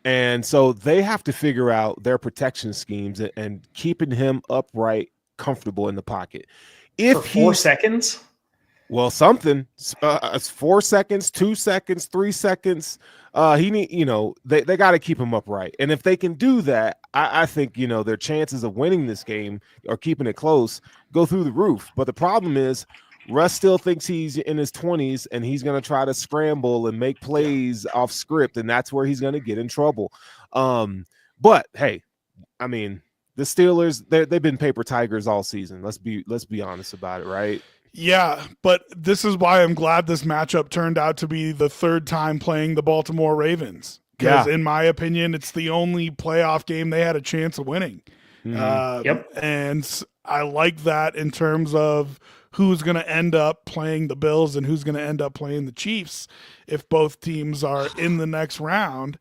And so they have to figure out their protection schemes and keeping him upright, comfortable in the pocket. If for 4 seconds? Well, something. 4 seconds, 2 seconds, 3 seconds. They got to keep him upright. And if they can do that, I think, their chances of winning this game or keeping it close go through the roof. But the problem is Russ still thinks he's in his 20s and he's going to try to scramble and make plays off script, and that's where he's going to get in trouble. But hey, I mean, the Steelers, they've been paper tigers all season. Let's be honest about it, right? Yeah, but this is why I'm glad this matchup turned out to be the third time playing the Baltimore Ravens. Because in my opinion, it's the only playoff game they had a chance of winning. And I like that in terms of who's going to end up playing the Bills and who's going to end up playing the Chiefs if both teams are in the next round.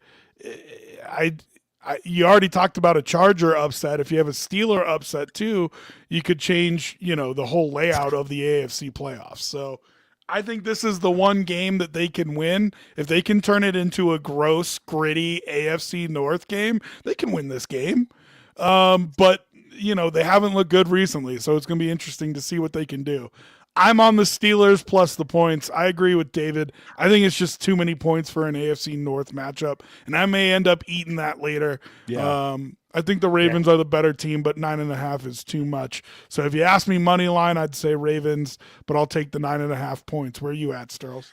You already talked about a Charger upset. If you have a Steeler upset too, you could change, the whole layout of the AFC playoffs. So I think this is the one game that they can win. If they can turn it into a gross, gritty AFC North game, they can win this game. But they haven't looked good recently, so it's going to be interesting to see what they can do. I'm on the Steelers plus the points. I agree with David. I think it's just too many points for an AFC North matchup, and I may end up eating that later. Yeah. I think the Ravens are the better team, but 9.5 is too much. So if you ask me money line, I'd say Ravens, but I'll take the 9.5 points. Where are you at, Sterls?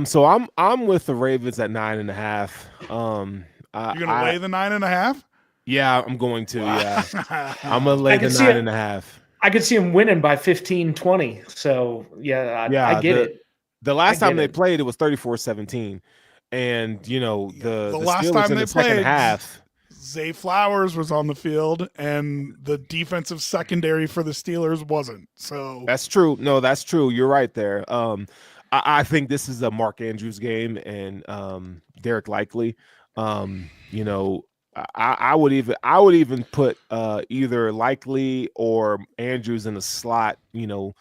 So I'm with the Ravens at 9.5. You're gonna lay the 9.5? Yeah, I'm going to. Yeah, I'm gonna lay the 9.5. I could see him winning by 15, 20. So, I get it. The last time they played, it was 34-17. And, the last Steelers time in they the second played, half. Zay Flowers was on the field, and the defensive secondary for the Steelers wasn't. So that's true. No, that's true. You're right there. I think this is a Mark Andrews game and Derek Likely. I would even put either Likely or Andrews in the slot, 40%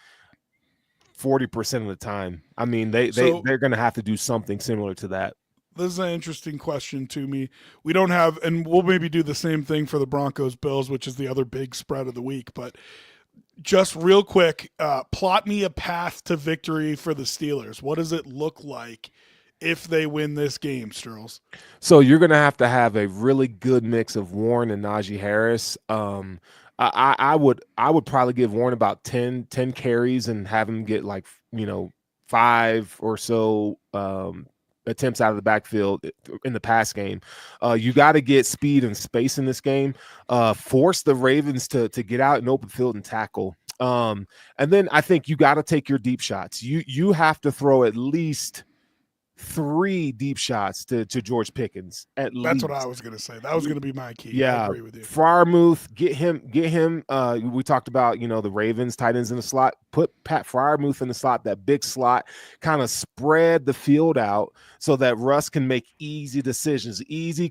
of the time. I mean, they're going to have to do something similar to that. This is an interesting question to me. We don't have, and we'll maybe do the same thing for the Broncos Bills, which is the other big spread of the week. But just real quick, plot me a path to victory for the Steelers. What does it look like if they win this game, Sterls? So you're going to have a really good mix of Warren and Najee Harris. I would probably give Warren about 10 carries and have him get 5 or so attempts out of the backfield in the pass game. You got to get speed and space in this game. Force the Ravens to get out in open field and tackle. And then I think you got to take your deep shots. You have to throw at least 3 deep shots to George Pickens. That's what I was going to say. That was going to be my key. Yeah, I agree with you. Freiermuth, get him. We talked about the Ravens tight ends in the slot. Put Pat Freiermuth in the slot, that big slot. Kind of spread the field out so that Russ can make easy decisions,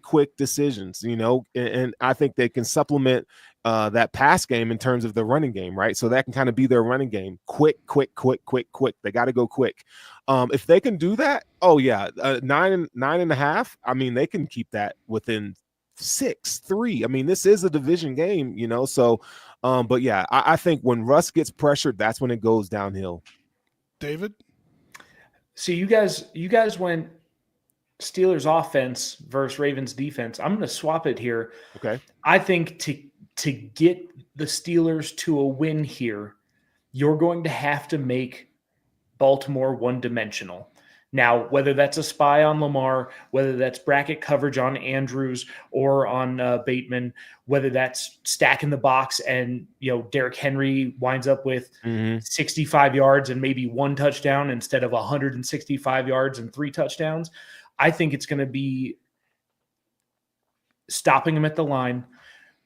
quick decisions. And I think they can supplement that pass game in terms of the running game, right? So that can kind of be their running game. Quick. They got to go quick. If they can do that, oh yeah, 9.5. I mean, they can keep that within 6-3. I mean, this is a division game, So, but yeah, I think when Russ gets pressured, that's when it goes downhill. David? So you guys went Steelers offense versus Ravens defense. I'm going to swap it here. Okay. I think to get the Steelers to a win here, you're going to have to make Baltimore one-dimensional. Now, whether that's a spy on Lamar, whether that's bracket coverage on Andrews or on Bateman, whether that's stacking the box and, Derrick Henry winds up with 65 yards and maybe 1 touchdown instead of 165 yards and 3 touchdowns, I think it's going to be stopping him at the line,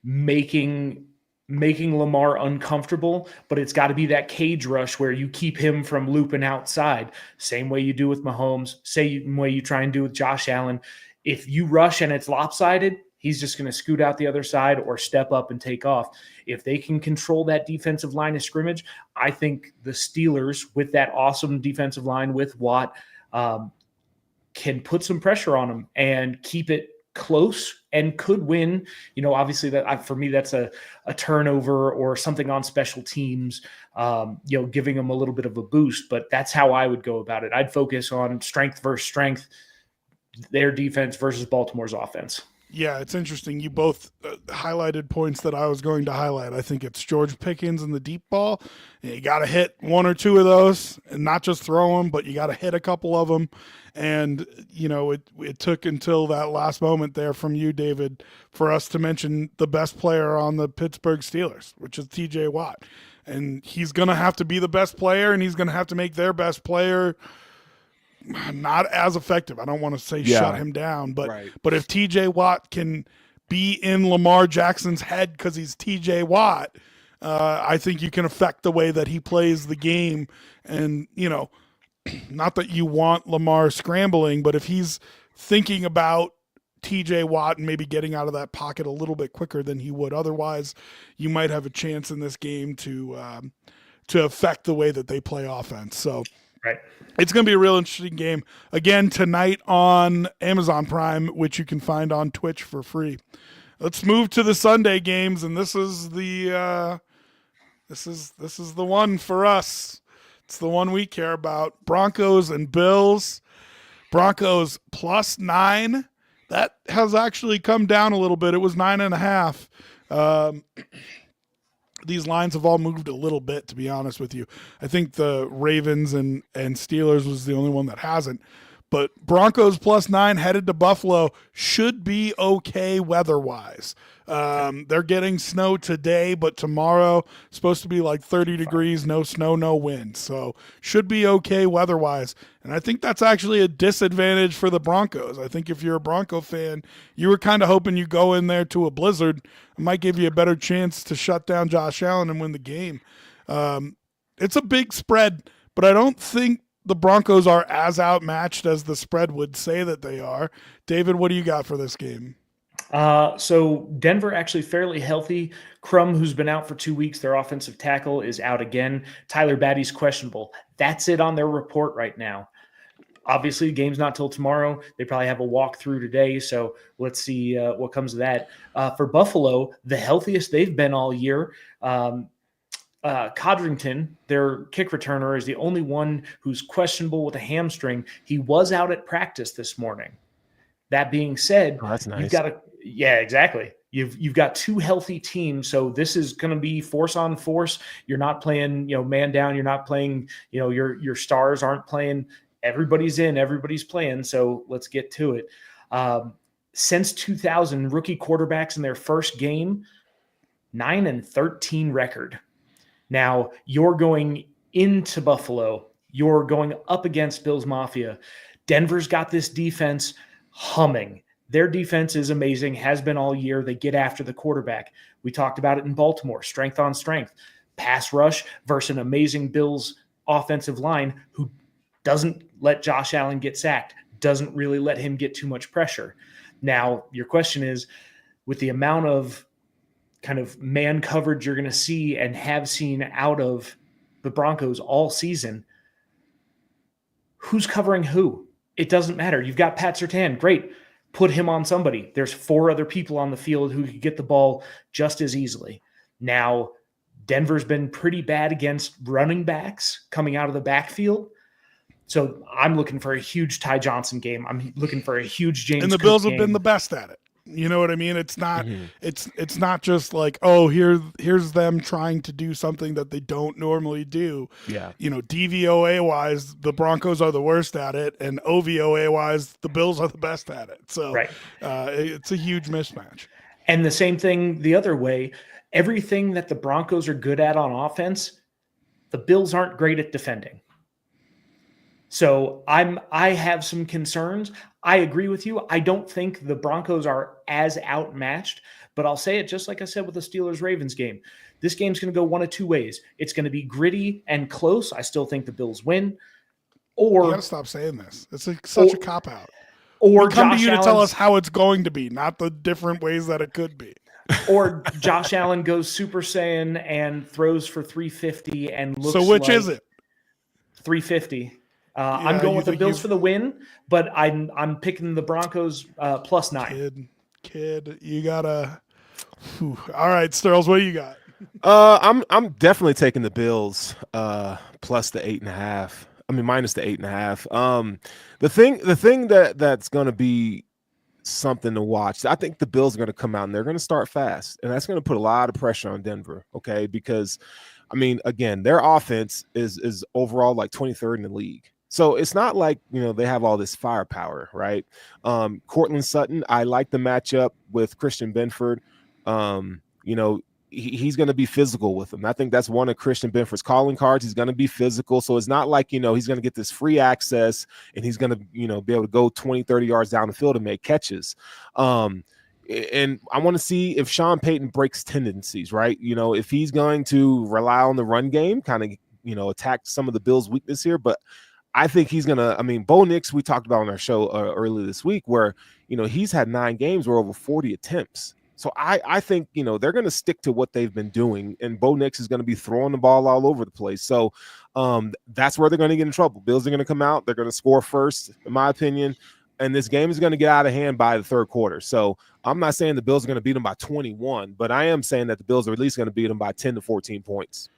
making Lamar uncomfortable, but it's got to be that cage rush where you keep him from looping outside. Same way you do with Mahomes, same way you try and do with Josh Allen. If you rush and it's lopsided, he's just going to scoot out the other side or step up and take off. If they can control that defensive line of scrimmage, I think the Steelers, with that awesome defensive line with Watt, can put some pressure on them and keep it close and could win. Obviously that for me, that's a turnover or something on special teams, giving them a little bit of a boost, but that's how I would go about it. I'd focus on strength versus strength, their defense versus Baltimore's offense. Yeah, it's interesting. You both highlighted points that I was going to highlight. I think it's George Pickens and the deep ball. You got to hit 1 or 2 of those and not just throw them, but you got to hit a couple of them. And, it took until that last moment there from you, David, for us to mention the best player on the Pittsburgh Steelers, which is TJ Watt. And he's going to have to be the best player, and he's going to have to make their best player not as effective. I don't want to say shut him down, but if TJ Watt can be in Lamar Jackson's head because he's TJ Watt, I think you can affect the way that he plays the game. And, not that you want Lamar scrambling, but if he's thinking about TJ Watt and maybe getting out of that pocket a little bit quicker than he would otherwise, you might have a chance in this game to affect the way that they play offense. So it's going to be a real interesting game. Again, tonight on Amazon Prime, which you can find on Twitch for free. Let's move to the Sunday games, and this is the one for us. It's the one we care about. Broncos and Bills. Broncos +9. That has actually come down a little bit. It was 9.5. These lines have all moved a little bit, to be honest with you. I think the Ravens and Steelers was the only one that hasn't. But Broncos +9 headed to Buffalo should be okay weather-wise. They're getting snow today, but tomorrow supposed to be like 30 degrees, no snow, no wind. So should be okay weather-wise. And I think that's actually a disadvantage for the Broncos. I think if you're a Bronco fan, you were kind of hoping you go in there to a blizzard. It might give you a better chance to shut down Josh Allen and win the game. It's a big spread, but I don't think the Broncos are as outmatched as the spread would say that they are. David, what do you got for this game? So Denver actually fairly healthy. Crum, who's been out for 2 weeks, their offensive tackle, is out again. Tyler Batty's questionable. That's it on their report right now. Obviously, the game's not till tomorrow. They probably have a walkthrough today, so let's see what comes of that. For Buffalo, the healthiest they've been all year. Codrington, their kick returner, is the only one who's questionable with a hamstring. He was out at practice this morning. That being said, that's nice. Exactly. You've got 2 healthy teams, so this is going to be force on force. You're not playing, man down. You're not playing, your stars aren't playing. Everybody's in, everybody's playing. So let's get to it. Since 2000, rookie quarterbacks in their first game, 9-13 record. Now you're going into Buffalo. You're going up against Bills Mafia. Denver's got this defense humming. Their defense is amazing, has been all year. They get after the quarterback. We talked about it in Baltimore, strength on strength. Pass rush versus an amazing Bills offensive line who doesn't let Josh Allen get sacked, doesn't really let him get too much pressure. Now, your question is, with the amount of kind of man coverage you're going to see and have seen out of the Broncos all season, who's covering who? It doesn't matter. You've got Pat Surtain. Great. Put him on somebody. There's 4 other people on the field who could get the ball just as easily. Now, Denver's been pretty bad against running backs coming out of the backfield. So I'm looking for a huge Ty Johnson game. I'm looking for a huge James And the Cook Bills game. have been the best at it. You know what I mean? It's not it's not just like, oh, here's them trying to do something that they don't normally do. Yeah. You know, DVOA wise, the Broncos are the worst at it, and OVOA wise, the Bills are the best at it. So Right. It's a huge mismatch. And the same thing the other way. Everything that the Broncos are good at on offense, the Bills aren't great at defending. So I have some concerns. I agree with you. I don't think the Broncos are as outmatched, but I'll say it just like I said with the Steelers-Ravens game. This game's going to go one of two ways. It's going to be gritty and close. I still think the Bills win. Or You got to stop saying this. It's such a cop-out. Or We come Josh to you to tell Allen's- us how it's going to be, not the different ways that it could be. Or Josh Allen goes Super Saiyan and throws for 350 and looks So which like is it? 350. I'm Yeah, going you with the think Bills you- for the win, but I'm picking the Broncos +9. Kid, you gotta. Whew. All right, Sterls, what do you got? I'm definitely taking the Bills plus the 8.5. I mean minus the 8.5. The thing that's gonna be something to watch. I think the Bills are going to come out and they're going to start fast, and that's going to put a lot of pressure on Denver. Okay, because I mean, again, their offense is overall like 23rd in the league. So it's not like, they have all this firepower, right? Cortland Sutton, I like the matchup with Christian Benford. He's going to be physical with him. I think that's one of Christian Benford's calling cards. He's going to be physical. So it's not like, he's going to get this free access and he's going to, be able to go 20, 30 yards down the field and make catches. And I want to see if Sean Payton breaks tendencies, right? If he's going to rely on the run game, kind of, attack some of the Bills' weakness here. But I think he's going to, Bo Nix, we talked about on our show earlier this week where, he's had 9 games where over 40 attempts. So I think, they're going to stick to what they've been doing, and Bo Nix is going to be throwing the ball all over the place. So that's where they're going to get in trouble. Bills are going to come out. They're going to score first, in my opinion, and this game is going to get out of hand by the third quarter. So I'm not saying the Bills are going to beat them by 21, but I am saying that the Bills are at least going to beat them by 10 to 14 points.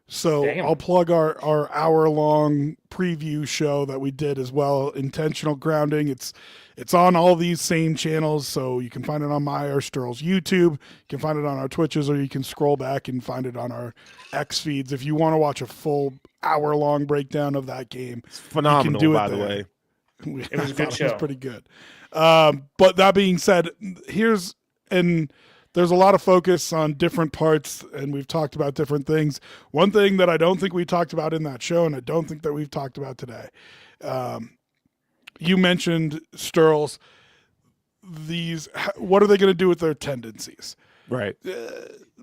So Damn. I'll plug our hour-long preview show that we did as well, Intentional Grounding. It's on all these same channels, so you can find it on my or Sterl's YouTube. You can find it on our Twitches, or you can scroll back and find it on our X feeds. If you want to watch a full hour-long breakdown of that game, It's phenomenal, do it by the there. way. It was a good It show. was pretty good. But that being said, there's a lot of focus on different parts, and we've talked about different things. One thing that I don't think we talked about in that show, and I don't think that we've talked about today, you mentioned, Sterls, what are they going to do with their tendencies? Right.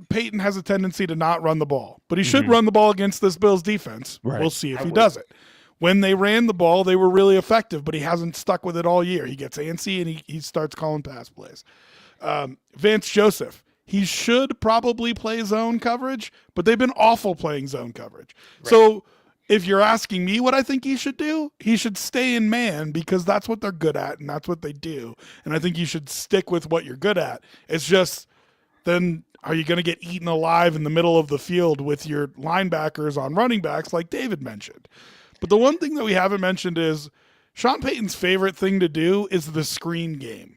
Peyton has a tendency to not run the ball, but he should run the ball against this Bills defense. Right. We'll see if I he would. does it. When they ran the ball, they were really effective, but he hasn't stuck with it all year. He gets antsy and he starts calling pass plays. Vance Joseph, he should probably play zone coverage, but they've been awful playing zone coverage. Right. So if you're asking me what I think he should do, he should stay in man because that's what they're good at and that's what they do. And I think you should stick with what you're good at. It's just then are you going to get eaten alive in the middle of the field with your linebackers on running backs like David mentioned? But the one thing that we haven't mentioned is Sean Payton's favorite thing to do is the screen game.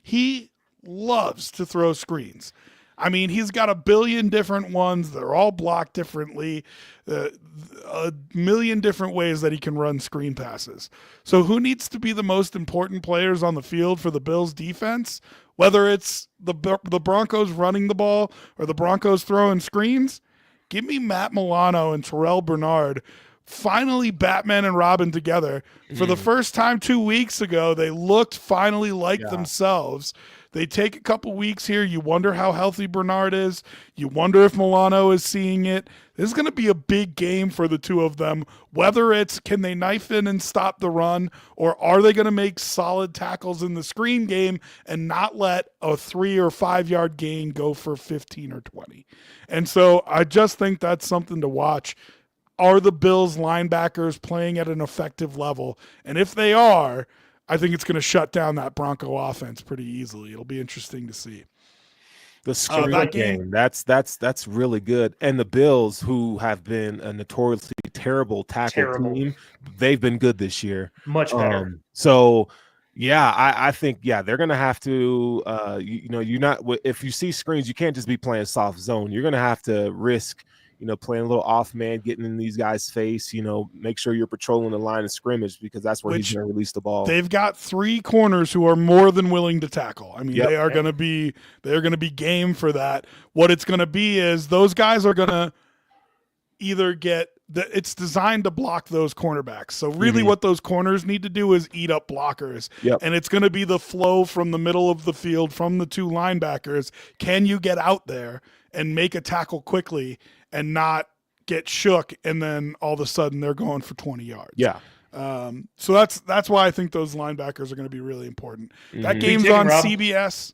He loves to throw screens. I mean, he's got a billion different ones. They're all blocked differently. A million different ways that he can run screen passes. So who needs to be the most important players on the field for the Bills defense? Whether it's the Broncos running the ball or the Broncos throwing screens, give me Matt Milano and Terrell Bernard. Finally, Batman and Robin together. For the first time 2 weeks ago, they looked finally like themselves. They take a couple weeks here. You wonder how healthy Bernard is. You wonder if Milano is seeing it. This is going to be a big game for the two of them, whether it's can they knife in and stop the run, or are they going to make solid tackles in the screen game and not let a 3 or 5 yard gain go for 15 or 20. And so I just think that's something to watch. Are the Bills linebackers playing at an effective level? And if they are, I think it's going to shut down that Bronco offense pretty easily. It'll be interesting to see. The screen game, that's really good. And the Bills, who have been a notoriously terrible tackle team, they've been good this year. Much better. So, yeah, I think, yeah, they're going to have to, you're not, if you see screens, you can't just be playing soft zone. You're going to have to risk, playing a little off man, getting in these guys' face, make sure you're patrolling the line of scrimmage because that's where he's going to release the ball. They've got 3 corners who are more than willing to tackle. I mean, Yep. they're going to be game for that. What it's going to be is those guys are going to either it's designed to block those cornerbacks. So really what those corners need to do is eat up blockers. Yep. And it's going to be the flow from the middle of the field from the 2 linebackers. Can you get out there and make a tackle quickly and not get shook, and then all of a sudden they're going for 20 yards? Yeah. So that's why I think those linebackers are going to be really important. That game's taking, on Rob? CBS.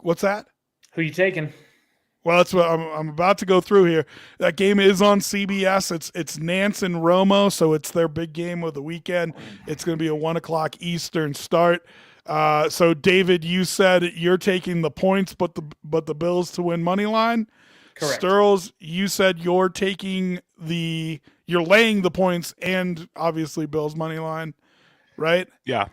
What's that? Who you taking? Well, that's what I'm about to go through here. That game is on CBS. It's Nance and Romo, so it's their big game of the weekend. It's going to be a 1:00 Eastern start. So David, you said you're taking the points, but the Bills to win money line. Correct. Sterles, you said you're laying the points and obviously Bills money line, right? Yeah.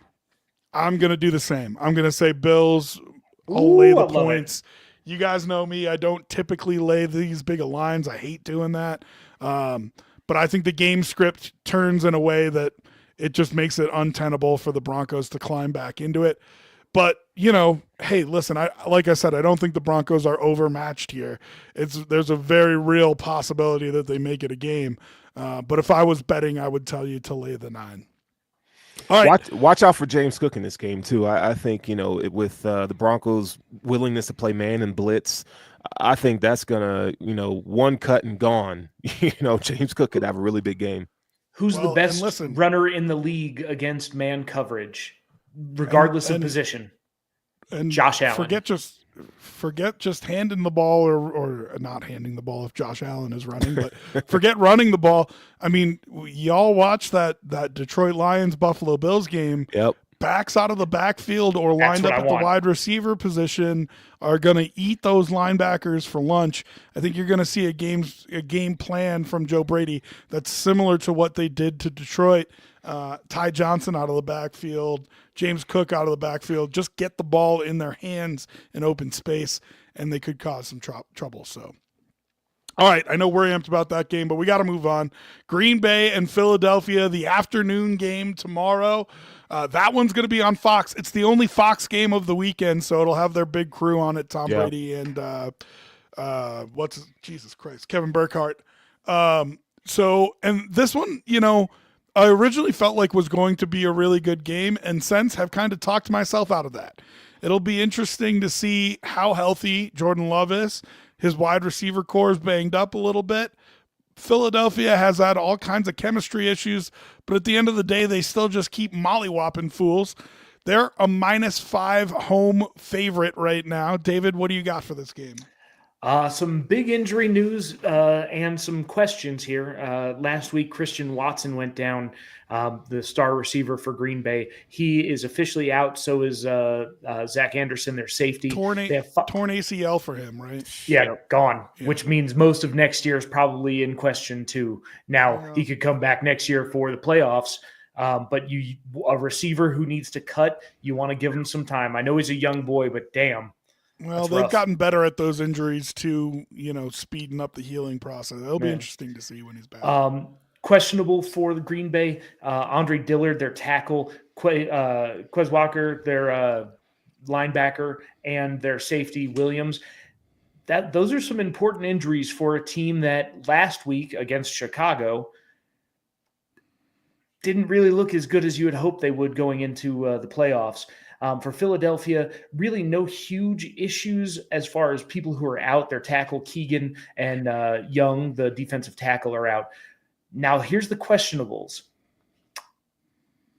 I'm going to do the same. I'm going to say Bills. I'll lay the I love points. You guys know me. I don't typically lay these big of lines. I hate doing that. But I think the game script turns in a way that it just makes it untenable for the Broncos to climb back into it. But, hey, listen, like I said, I don't think the Broncos are overmatched here. There's a very real possibility that they make it a game. But if I was betting, I would tell you to lay the 9. All right. Watch out for James Cook in this game, too. I think, with the Broncos' willingness to play man and blitz, I think that's going to, one cut and gone. James Cook could have a really big game. Who's the best runner in the league against man coverage? Regardless of position, and Josh Allen. Forget just handing the ball or not handing the ball if Josh Allen is running, but forget running the ball. I mean, y'all watch that Detroit Lions Buffalo Bills game. Yep. Backs out of the backfield or lined up at the wide receiver position are going to eat those linebackers for lunch. I think you're going to see a game plan from Joe Brady that's similar to what they did to Detroit. Ty Johnson out of the backfield, James Cook out of the backfield. Just get the ball in their hands in open space, and they could cause some trouble. So, all right, I know we're amped about that game, but we got to move on. Green Bay and Philadelphia, the afternoon game tomorrow. That one's going to be on Fox. It's the only Fox game of the weekend, so it'll have their big crew on it, Tom Brady and Jesus Christ, Kevin Burkhardt. And this one, I originally felt like was going to be a really good game, and since have kind of talked myself out of that. It'll be interesting to see how healthy Jordan Love is. His wide receiver core is banged up a little bit. Philadelphia has had all kinds of chemistry issues, but at the end of the day, they still just keep mollywopping fools. They're a -5 home favorite right now. David, what do you got for this game? Some big injury news and some questions here. Last week, Christian Watson went down, the star receiver for Green Bay. He is officially out. So is Zach Anderson, their safety. Torn ACL for him, right? Yeah, gone, which means most of next year is probably in question too. Now, he could come back next year for the playoffs. But a receiver who needs to cut, you want to give him some time. I know he's a young boy, but damn. Well, they've gotten better at those injuries too, speeding up the healing process. It'll be interesting to see when he's back. Questionable for the Green Bay, Andre Dillard, their tackle, Quez Walker, their linebacker, and their safety, Williams. Those are some important injuries for a team that last week against Chicago didn't really look as good as you had hoped they would going into the playoffs. For Philadelphia, really no huge issues as far as people who are out. Their tackle, Keegan, and Young, the defensive tackle, are out. Now, here's the questionables.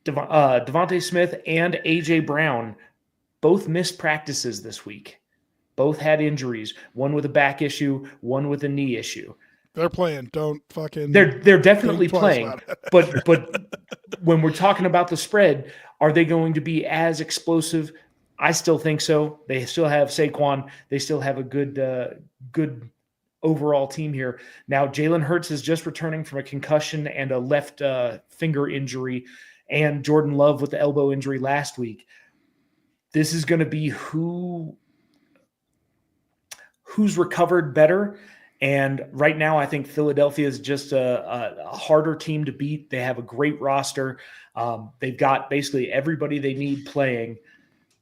Devontae Smith and A.J. Brown both missed practices this week. Both had injuries, one with a back issue, one with a knee issue. They're playing. Don't fucking. They're definitely playing. but when we're talking about the spread, are they going to be as explosive? I still think so. They still have Saquon. They still have a good overall team here. Now, Jalen Hurts is just returning from a concussion and a left finger injury, and Jordan Love with the elbow injury last week. This is going to be who's recovered better. And right now, I think Philadelphia is just a harder team to beat. They have a great roster. They've got basically everybody they need playing.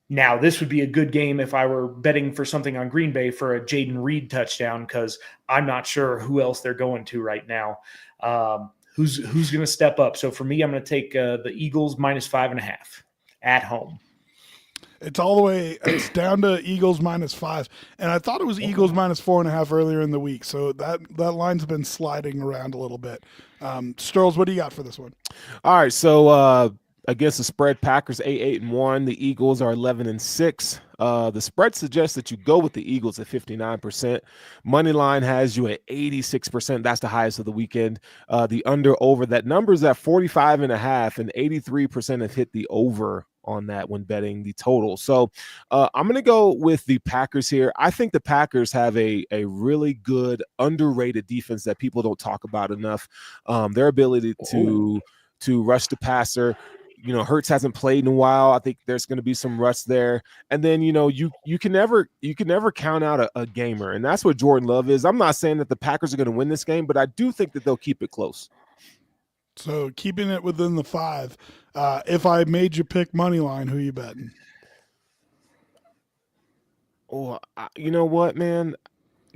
Now, this would be a good game if I were betting for something on Green Bay for a Jaden Reed touchdown, because I'm not sure who else they're going to right now. Who's going to step up? So for me, I'm going to take the Eagles -5.5 at home. It's all the way. It's down to Eagles -5, and I thought it was Eagles -4.5 earlier in the week. So that line's been sliding around a little bit. Sturls, what do you got for this one? All right, so against the spread, Packers 8-1. The Eagles are 11-6. The spread suggests that you go with the Eagles at 59%. Money line has you at 86%. That's the highest of the weekend. The under/over, that number is at 45.5, and 83% have hit the over on that when betting the total. So I'm going to go with the Packers here. I think the Packers have a really good underrated defense that people don't talk about enough. Their ability to rush the passer. Hurts hasn't played in a while. I think there's going to be some rust there. And then, you can never count out a gamer. And that's what Jordan Love is. I'm not saying that the Packers are going to win this game, but I do think that they'll keep it close. So keeping it within the 5. If I made you pick money line, who you betting? Oh, you know what, man?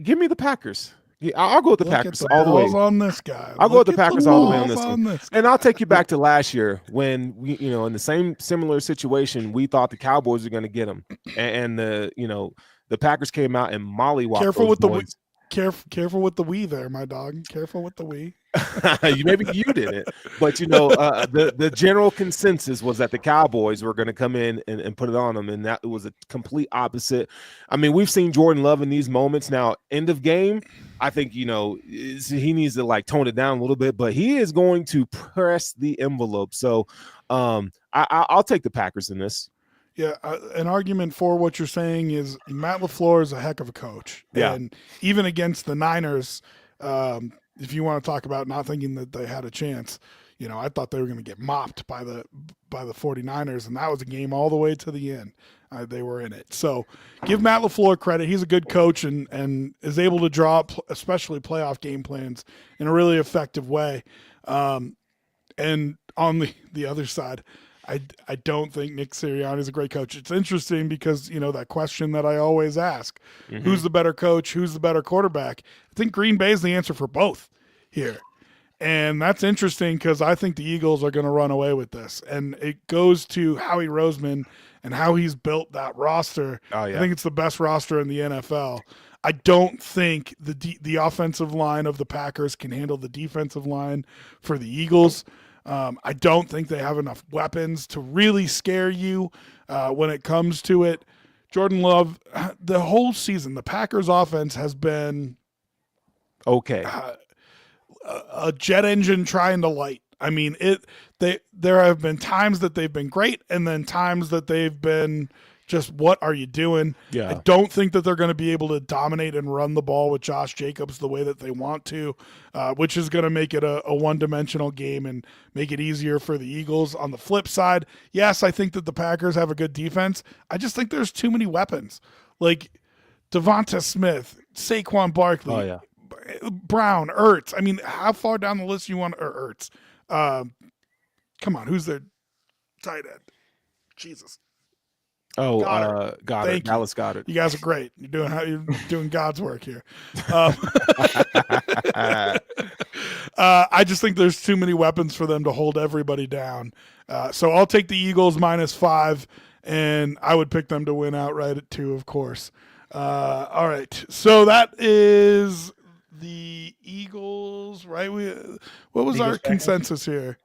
Give me the Packers. Yeah, I'll go with the Packers all the way. On this guy. I'll go with the Packers all the way on this one. And I'll take you back to last year when we, in the same similar situation, we thought the Cowboys were going to get them, and the Packers came out and mollywopped. Careful with boys. Careful with the we there, my dog. Careful with the we. Maybe you didn't, but the general consensus was that the Cowboys were going to come in and put it on them, and that was a complete opposite. I mean, we've seen Jordan Love in these moments now. End of game, I think he needs to tone it down a little bit, but he is going to press the envelope. So I'll take the Packers in this. Yeah, an argument for what you're saying is Matt LaFleur is a heck of a coach. Yeah. And even against the Niners, if you want to talk about not thinking that they had a chance, I thought they were going to get mopped by the 49ers, and that was a game all the way to the end. They were in it. So give Matt LaFleur credit. He's a good coach and is able to draw up especially playoff game plans in a really effective way. And on the other side, I don't think Nick Sirianni is a great coach. It's interesting because, that question that I always ask, who's the better coach? Who's the better quarterback? I think Green Bay is the answer for both here. And that's interesting because I think the Eagles are going to run away with this. And it goes to Howie Roseman and how he's built that roster. Oh, yeah. I think it's the best roster in the NFL. I don't think the offensive line of the Packers can handle the defensive line for the Eagles. I don't think they have enough weapons to really scare you when it comes to it. Jordan Love, the whole season, the Packers offense has been okay. A jet engine trying to light. I mean, there have been times that they've been great and then times that they've been just, what are you doing? Yeah. I don't think that they're going to be able to dominate and run the ball with Josh Jacobs the way that they want to, which is going to make it a one-dimensional game and make it easier for the Eagles. On the flip side, yes, I think that the Packers have a good defense. I just think there's too many weapons. Like Devonta Smith, Saquon Barkley, oh, yeah. Brown, Ertz. I mean, how far down the list you want Ertz? Come on, who's their tight end? Jesus. Oh, Goddard. Dallas Goddard. You guys are great. You're doing God's work here. I just think there's too many weapons for them to hold everybody down. So I'll take the Eagles -5, and I would pick them to win outright at 2, of course. All right, so that is the Eagles, right? What was our Eagles, Packers. consensus here?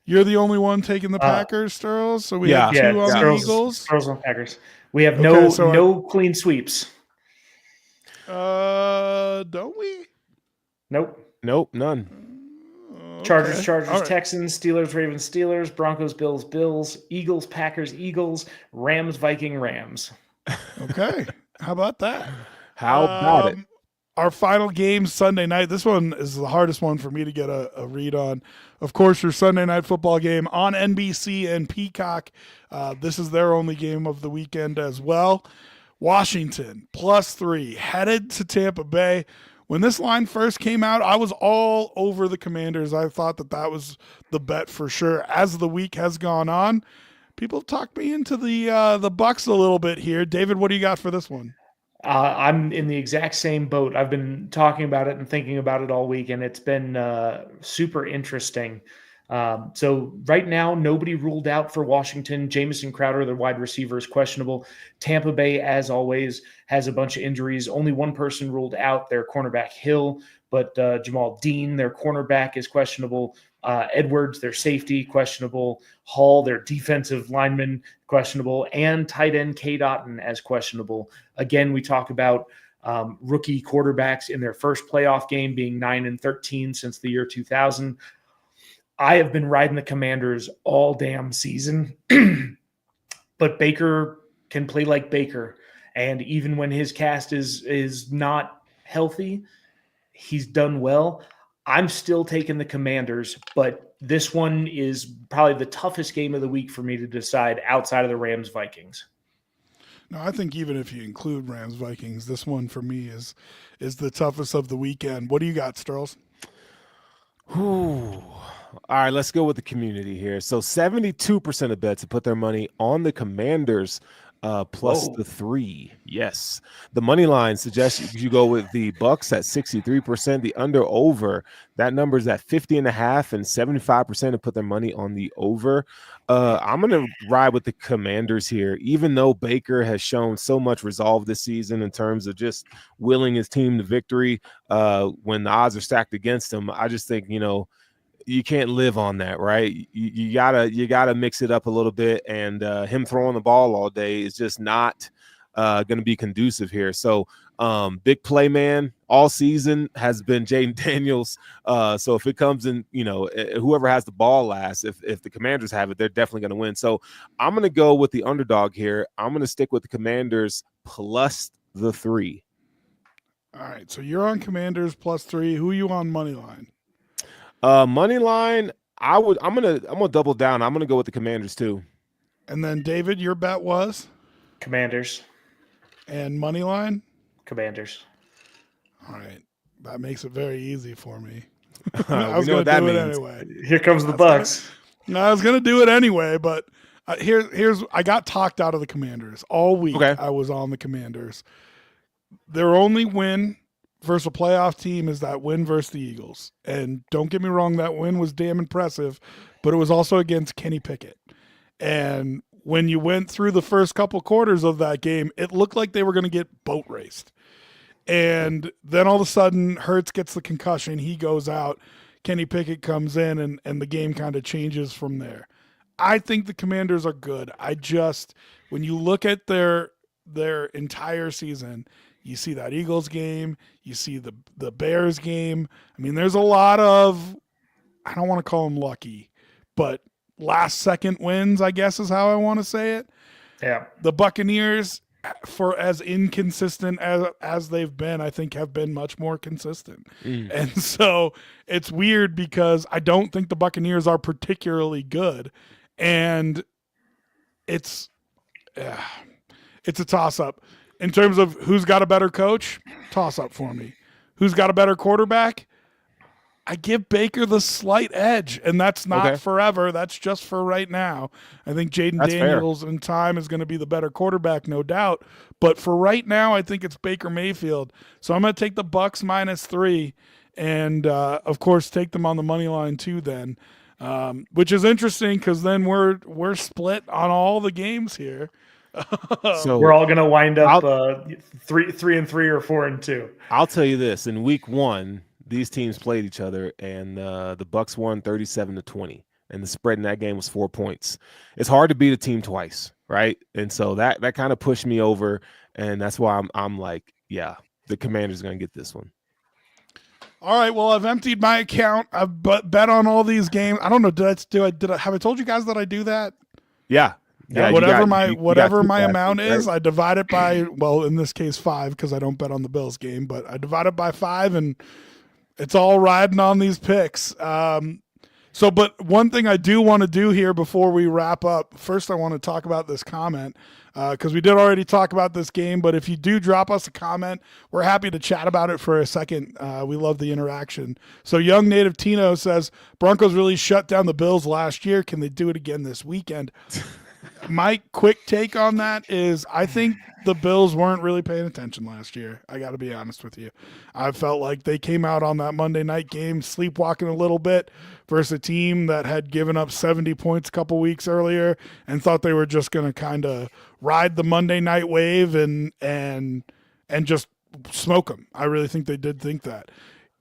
You're the only one taking the Packers, Sterls. So we have 2 Yeah, on the Eagles. Sterls on Packers. We have Okay, no clean sweeps. Don't we? Nope, none. Chargers, All right. Texans, Steelers, Ravens, Steelers, Broncos, Bills, Eagles, Packers, Eagles, Rams, Viking, Rams. Okay, how about that? How about it? Our final game Sunday night. This one is the hardest one for me to get a read on. Of course, your Sunday night football game on NBC and Peacock. This is their only game of the weekend as well. Washington +3 headed to Tampa Bay. When this line first came out, I was all over the Commanders. I thought that was the bet for sure. As the week has gone on, people have talked me into the Bucks a little bit here. David, what do you got for this one? I'm in the exact same boat. I've been talking about it and thinking about it all week, and it's been super interesting. So right now, nobody ruled out for Washington. Jamison Crowder, the wide receiver, is questionable. Tampa Bay, as always, has a bunch of injuries. Only one person ruled out, their cornerback Hill, but Jamal Dean, their cornerback, is questionable. Edwards, their safety, questionable. Hall, their defensive lineman, questionable. And tight end K. Dotton as questionable. Again, we talk about rookie quarterbacks in their first playoff game being 9-13 since the year 2000. I have been riding the Commanders all damn season, but Baker can play like Baker. And even when his cast is not healthy, he's done well. I'm still taking the Commanders, but this one is probably the toughest game of the week for me to decide outside of the Rams-Vikings. No, I think even if you include Rams-Vikings, this one for me is the toughest of the weekend. What do you got, Sterls? Ooh. All right, let's go with the community here. So 72% of bets have put their money on the Commanders plus the 3. Yes. The money line suggests you go with the Bucks at 63%. The under over, that number is at 50.5, and 75% have put their money on the over. I'm going to ride with the Commanders here, even though Baker has shown so much resolve this season in terms of just willing his team to victory when the odds are stacked against him. I just think, you can't live on that, right? You gotta mix it up a little bit, and him throwing the ball all day is just not going to be conducive here. So big play man all season has been Jaden Daniels. So if it comes in, whoever has the ball last, if the Commanders have it, they're definitely going to win. So I'm going to go with the underdog here. I'm going to stick with the Commanders plus the 3. All right, so you're on Commanders plus 3. Who are you on money line? Money line, I'm gonna double down. I'm gonna go with the Commanders too. And then David, your bet was Commanders. And money line? Commanders. All right. That makes it very easy for me. I was going to do it anyway. Here comes the Bucks. I was going to do it anyway, but here's I got talked out of the Commanders all week. Okay. I was on the Commanders. Their only win versus a playoff team is that win versus the Eagles. And don't get me wrong, that win was damn impressive, but it was also against Kenny Pickett. And when you went through the first couple quarters of that game, it looked like they were going to get boat raced. And then all of a sudden, Hurts gets the concussion. He goes out. Kenny Pickett comes in, and the game kind of changes from there. I think the Commanders are good. When you look at their entire season, you see that Eagles game, you see the Bears game. I mean, there's a lot of, I don't want to call them lucky, but last second wins, I guess is how I want to say it. Yeah. The Buccaneers, for as inconsistent as they've been, I think have been much more consistent. And so it's weird because I don't think the Buccaneers are particularly good. And it's a toss-up. In terms of who's got a better coach, toss-up for me. Who's got a better quarterback? I give Baker the slight edge, and that's not forever. That's just for right now. I think Jaden Daniels in time is going to be the better quarterback, no doubt. But for right now, I think it's Baker Mayfield. So I'm going to take the Bucks -3, and of course take them on the money line too. Then which is interesting because then we're split on all the games here. So we're all going to wind up 3-3 or 4-2. I'll tell you this: in week 1, these teams played each other, and the Bucks won 37-20, and the spread in that game was 4 points. It's hard to beat a team twice, right? And so that kind of pushed me over, and that's why I'm like, yeah, the Commanders are going to get this one. All right. Well, I've emptied my account. I've bet on all these games. I don't know. Did I have I told you guys that I do that? Yeah. Yeah, whatever my amount is, I divide it by, well, in this case 5 because I don't bet on the Bills game, but I divide it by 5 and it's all riding on these picks. But one thing I do want to do here before we wrap up, first I want to talk about this comment because we did already talk about this game, but if you do drop us a comment, we're happy to chat about it for a second. We love the interaction. So Young Native Tino says, Broncos really shut down the Bills last year. Can they do it again this weekend? My quick take on that is I think the Bills weren't really paying attention last year. I got to be honest with you. I felt like they came out on that Monday night game sleepwalking a little bit versus a team that had given up 70 points a couple weeks earlier and thought they were just going to kind of ride the Monday night wave and just smoke them. I really think they did think that.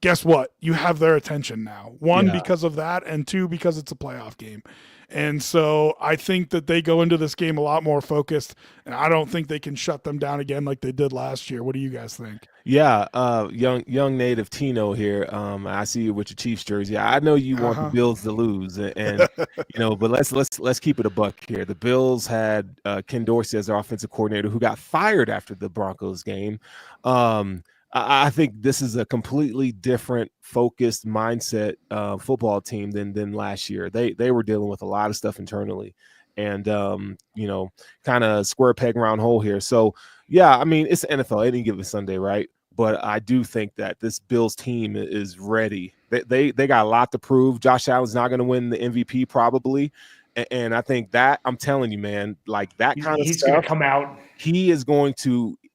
Guess what? You have their attention now. One, because of that, and 2, because it's a playoff game. And so I think that they go into this game a lot more focused, and I don't think they can shut them down again like they did last year. What do you guys think? Yeah, young native Tino here. I see you with your Chiefs jersey. I know you want the Bills to lose, and but let's keep it a buck here. The Bills had Ken Dorsey as their offensive coordinator, who got fired after the Broncos game. I think this is a completely different focused mindset football team than last year. They were dealing with a lot of stuff internally and, kind of square peg round hole here. So, yeah, I mean, it's the NFL any given Sunday, right? But I do think that this Bills team is ready. They got a lot to prove. Josh Allen's not going to win the MVP probably. And I think that, I'm telling you, man, like that kind of he's stuff. He's going to come out.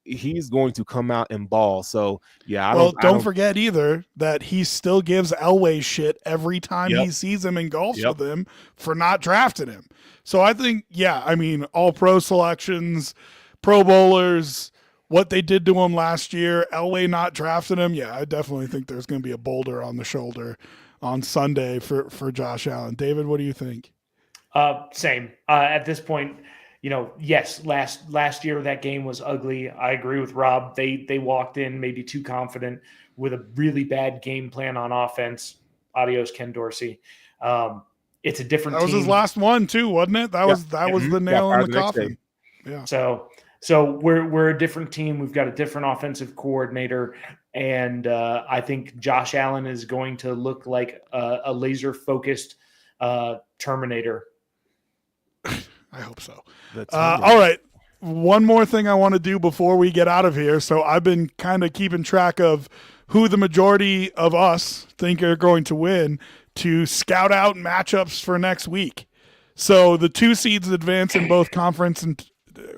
He's going to come out and ball. So yeah, don't forget either that he still gives Elway shit every time he sees him and golfs with him for not drafting him. So I think, all pro selections, Pro Bowlers, what they did to him last year, Elway not drafting him. Yeah, I definitely think there's going to be a boulder on the shoulder on Sunday for Josh Allen. David, what do you think? Same. At this point, yes, last year that game was ugly. I agree with Rob. They walked in maybe too confident with a really bad game plan on offense. Adios, Ken Dorsey. It's a different team. That was his last one too, wasn't it? That was the nail in the coffin. Yeah. So we're a different team. We've got a different offensive coordinator, and I think Josh Allen is going to look like a laser-focused Terminator. I hope so. All right. One more thing I want to do before we get out of here. So I've been kind of keeping track of who the majority of us think are going to win to scout out matchups for next week. So the 2 seeds advance in both conference, and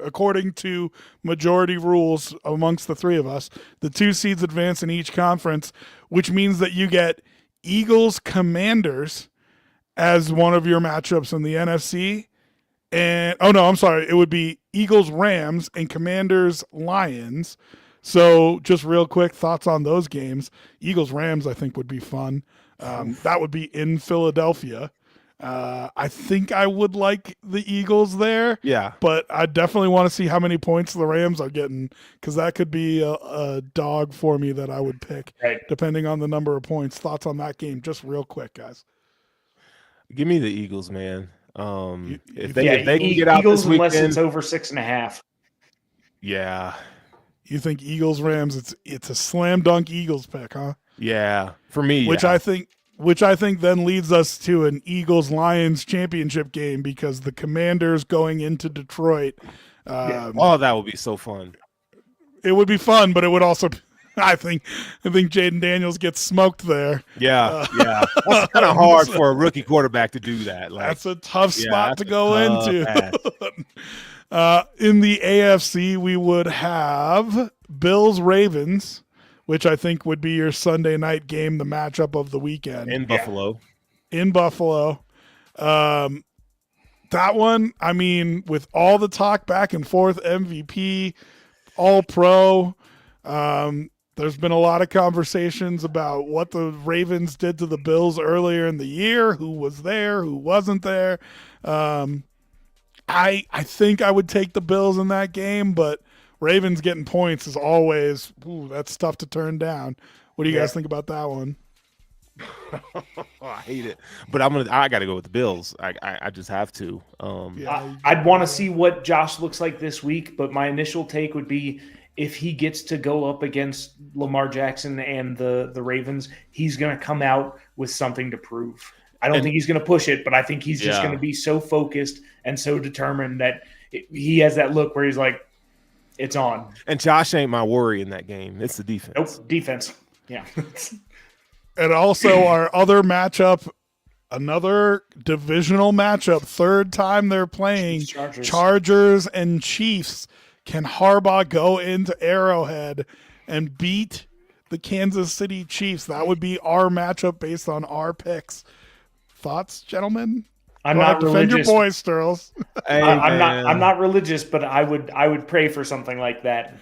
according to majority rules amongst the 3 of us, the 2 seeds advance in each conference, which means that you get Eagles Commanders as one of your matchups in the NFC. And it would be Eagles Rams and Commanders Lions. So just real quick thoughts on those games. Eagles Rams I think would be fun. That would be in Philadelphia. I think I would like the Eagles there. Yeah. But I definitely want to see how many points the Rams are getting, because that could be a dog for me that I would pick, depending on the number of points. Thoughts on that game just real quick, guys. Give me the Eagles, man. If they can get out Eagles this weekend, unless it's over 6.5. Yeah. You think Eagles Rams? It's a slam dunk Eagles pick, huh? Yeah, for me. Which I think then leads us to an Eagles Lions championship game, because the Commanders going into Detroit. That would be so fun. It would be fun, but it would also. I think Jaden Daniels gets smoked there. Yeah. That's kind of hard for a rookie quarterback to do that. That's a tough spot to go into. In the AFC, we would have Bills Ravens, which I think would be your Sunday night game, the matchup of the weekend. In Buffalo. That one, I mean, with all the talk back and forth, MVP, all pro, there's been a lot of conversations about what the Ravens did to the Bills earlier in the year, who was there, who wasn't there. I think I would take the Bills in that game, but Ravens getting points is always, that's tough to turn down. What do you guys think about that one? I hate it, but I got to go with the Bills. I just have to. I'd want to see what Josh looks like this week, but my initial take would be if he gets to go up against Lamar Jackson and the Ravens, he's going to come out with something to prove. I don't think he's going to push it, but I think he's just going to be so focused and so determined that he has that look where he's like, it's on. And Josh ain't my worry in that game. It's the defense. Nope, defense. Yeah. And also our other matchup, another divisional matchup, third time they're playing, Chargers and Chiefs. Can Harbaugh go into Arrowhead and beat the Kansas City Chiefs? That would be our matchup based on our picks. Thoughts, gentlemen? I'm not defend religious. your boys, Sturls. Hey, I'm not religious, but I would pray for something like that.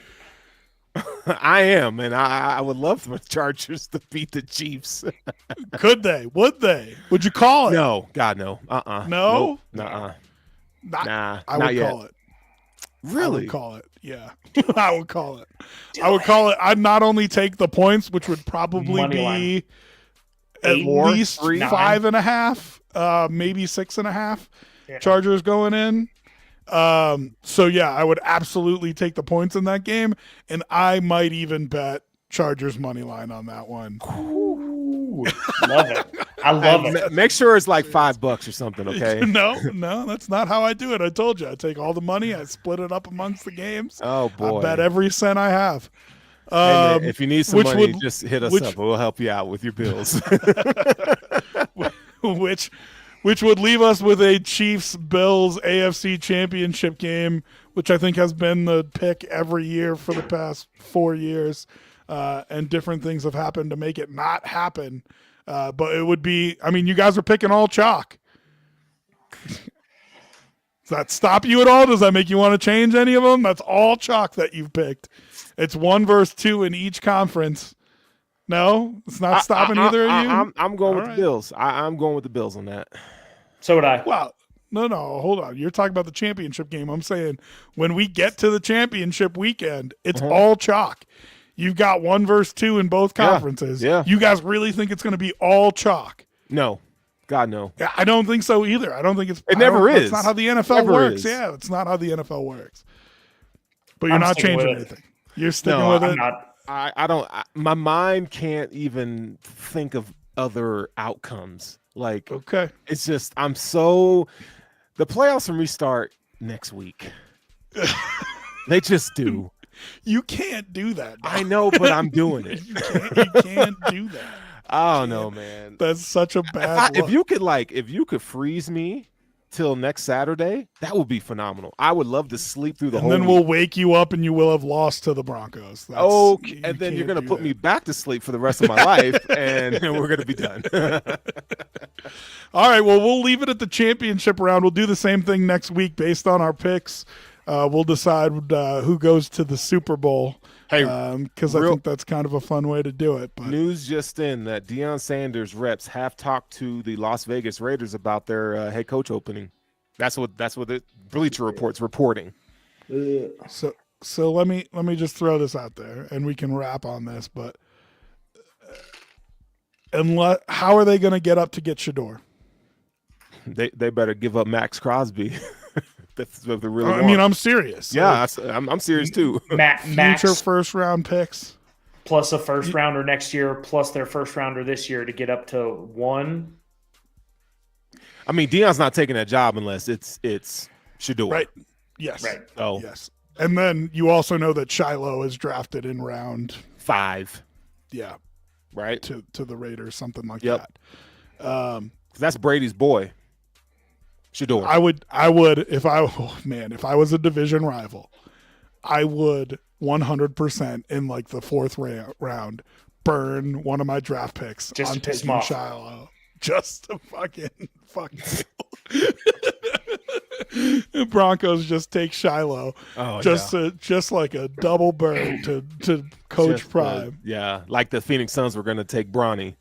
I am, and I would love for the Chargers to beat the Chiefs. Could they? Would they? Would you call it? No, God, no. No? Nope. Nah. I not would yet. call it. Really? I would call it. Yeah. I would call it. I'd not only take the points, which would probably Money be line. at 8, least 3, 5.5, maybe 6.5. Yeah. Chargers going in. So yeah, I would absolutely take the points in that game, and I might even bet Chargers money line on that one. Ooh, love it. I love it. Make sure it's like $5 or something, okay? No, that's not how I do it. I told you, I take all the money, I split it up amongst the games. Oh boy! I bet every cent I have. Hey, man, if you need some money, just hit us up. We'll help you out with your bills. Which would leave us with a Chiefs-Bills AFC Championship game, which I think has been the pick every year for the past 4 years, and different things have happened to make it not happen. But it would be, I mean, you guys are picking all chalk. Does that stop you at all? Does that make you want to change any of them? That's all chalk that you've picked. It's 1 versus 2 in each conference. No, it's not stopping either of you. I'm going with the Bills. I'm going with the Bills on that. So would I. Well, no, hold on. You're talking about the championship game. I'm saying when we get to the championship weekend, it's all chalk. You've got 1 versus 2 in both conferences. Yeah. You guys really think it's going to be all chalk? No. God, no. I don't think so either. I don't think it's. It never is. That's not how the NFL works. Yeah, it's not how the NFL works. But you're not changing anything. You're sticking with it. I'm not. I don't. My mind can't even think of other outcomes. Like, okay, it's just the playoffs for me start next week. They just do. You can't do that. Bro. I know, but I'm doing it. You can't do that. I don't know, man. That's such a bad. If you could freeze me till next Saturday, that would be phenomenal. I would love to sleep through the whole. And then we'll wake you up, and you will have lost to the Broncos. Okay, and then you're gonna put me back to sleep for the rest of my life, and we're gonna be done. All right. Well, we'll leave it at the championship round. We'll do the same thing next week based on our picks. We'll decide who goes to the Super Bowl. Hey, because I think that's kind of a fun way to do it. But news just in that Deion Sanders reps have talked to the Las Vegas Raiders about their head coach opening. That's what the Bleacher Report's reporting. So let me just throw this out there, and we can wrap on this. But how are they going to get up to get Shador? They better give up Max Crosby. That's what they really want. I mean, I'm serious. Yeah, I'm serious too. Max future first round picks plus a first rounder next year, plus their first rounder this year to get up to 1. I mean, Deion's not taking that job unless it's Shador. Right. Yes. Right. Oh. Yes. And then you also know that Shiloh is drafted in round 5. Yeah. Right. To the Raiders, something like that. That's Brady's boy. Shador. I would if I was a division rival, I would 100% in like the 4th round burn one of my draft picks just on to piss taking him off. Shiloh just to fuck the Broncos just take Shiloh. Just like a double bird to Coach Just, Prime. like the Phoenix Suns were going to take Bronny.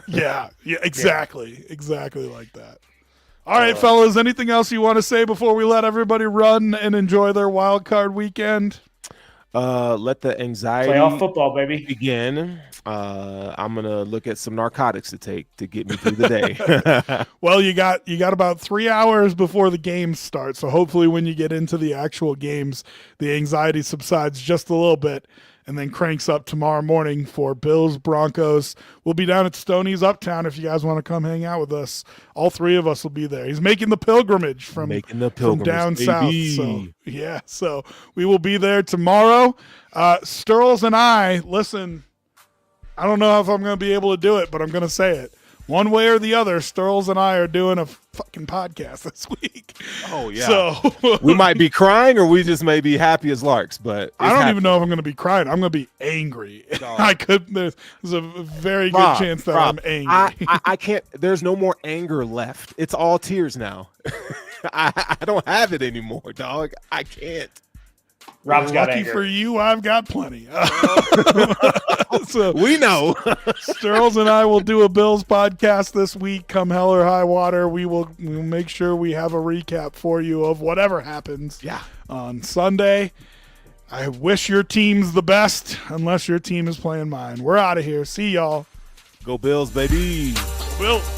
yeah, exactly like that. All right, fellas, anything else you want to say before we let everybody run and enjoy their wild card weekend? Let the anxiety playoff football, baby, begin. I'm gonna look at some narcotics to take to get me through the day. Well, you got about 3 hours before the games start, so hopefully when you get into the actual games, the anxiety subsides just a little bit and then cranks up tomorrow morning for Bills Broncos. We'll be down at Stoney's Uptown if you guys want to come hang out with us. All three of us will be there. He's making the pilgrimage from down baby. south. So we will be there tomorrow. Sterls and I, listen, I don't know if I'm going to be able to do it, but I'm going to say it. One way or the other, Sterls and I are doing a fucking podcast this week. Oh, yeah. So we might be crying or we just may be happy as larks, but I don't even know if I'm going to be crying. I'm going to be angry. There's a very good chance that I'm angry. I can't. There's no more anger left. It's all tears now. I don't have it anymore, dog. I can't. Rob's got lucky anger. For you, I've got plenty. So we know. Sterls and I will do a Bills podcast this week. Come hell or high water, we'll make sure we have a recap for you of whatever happens on Sunday. I wish your team's the best, unless your team is playing mine. We're out of here. See y'all. Go Bills, baby. Bills.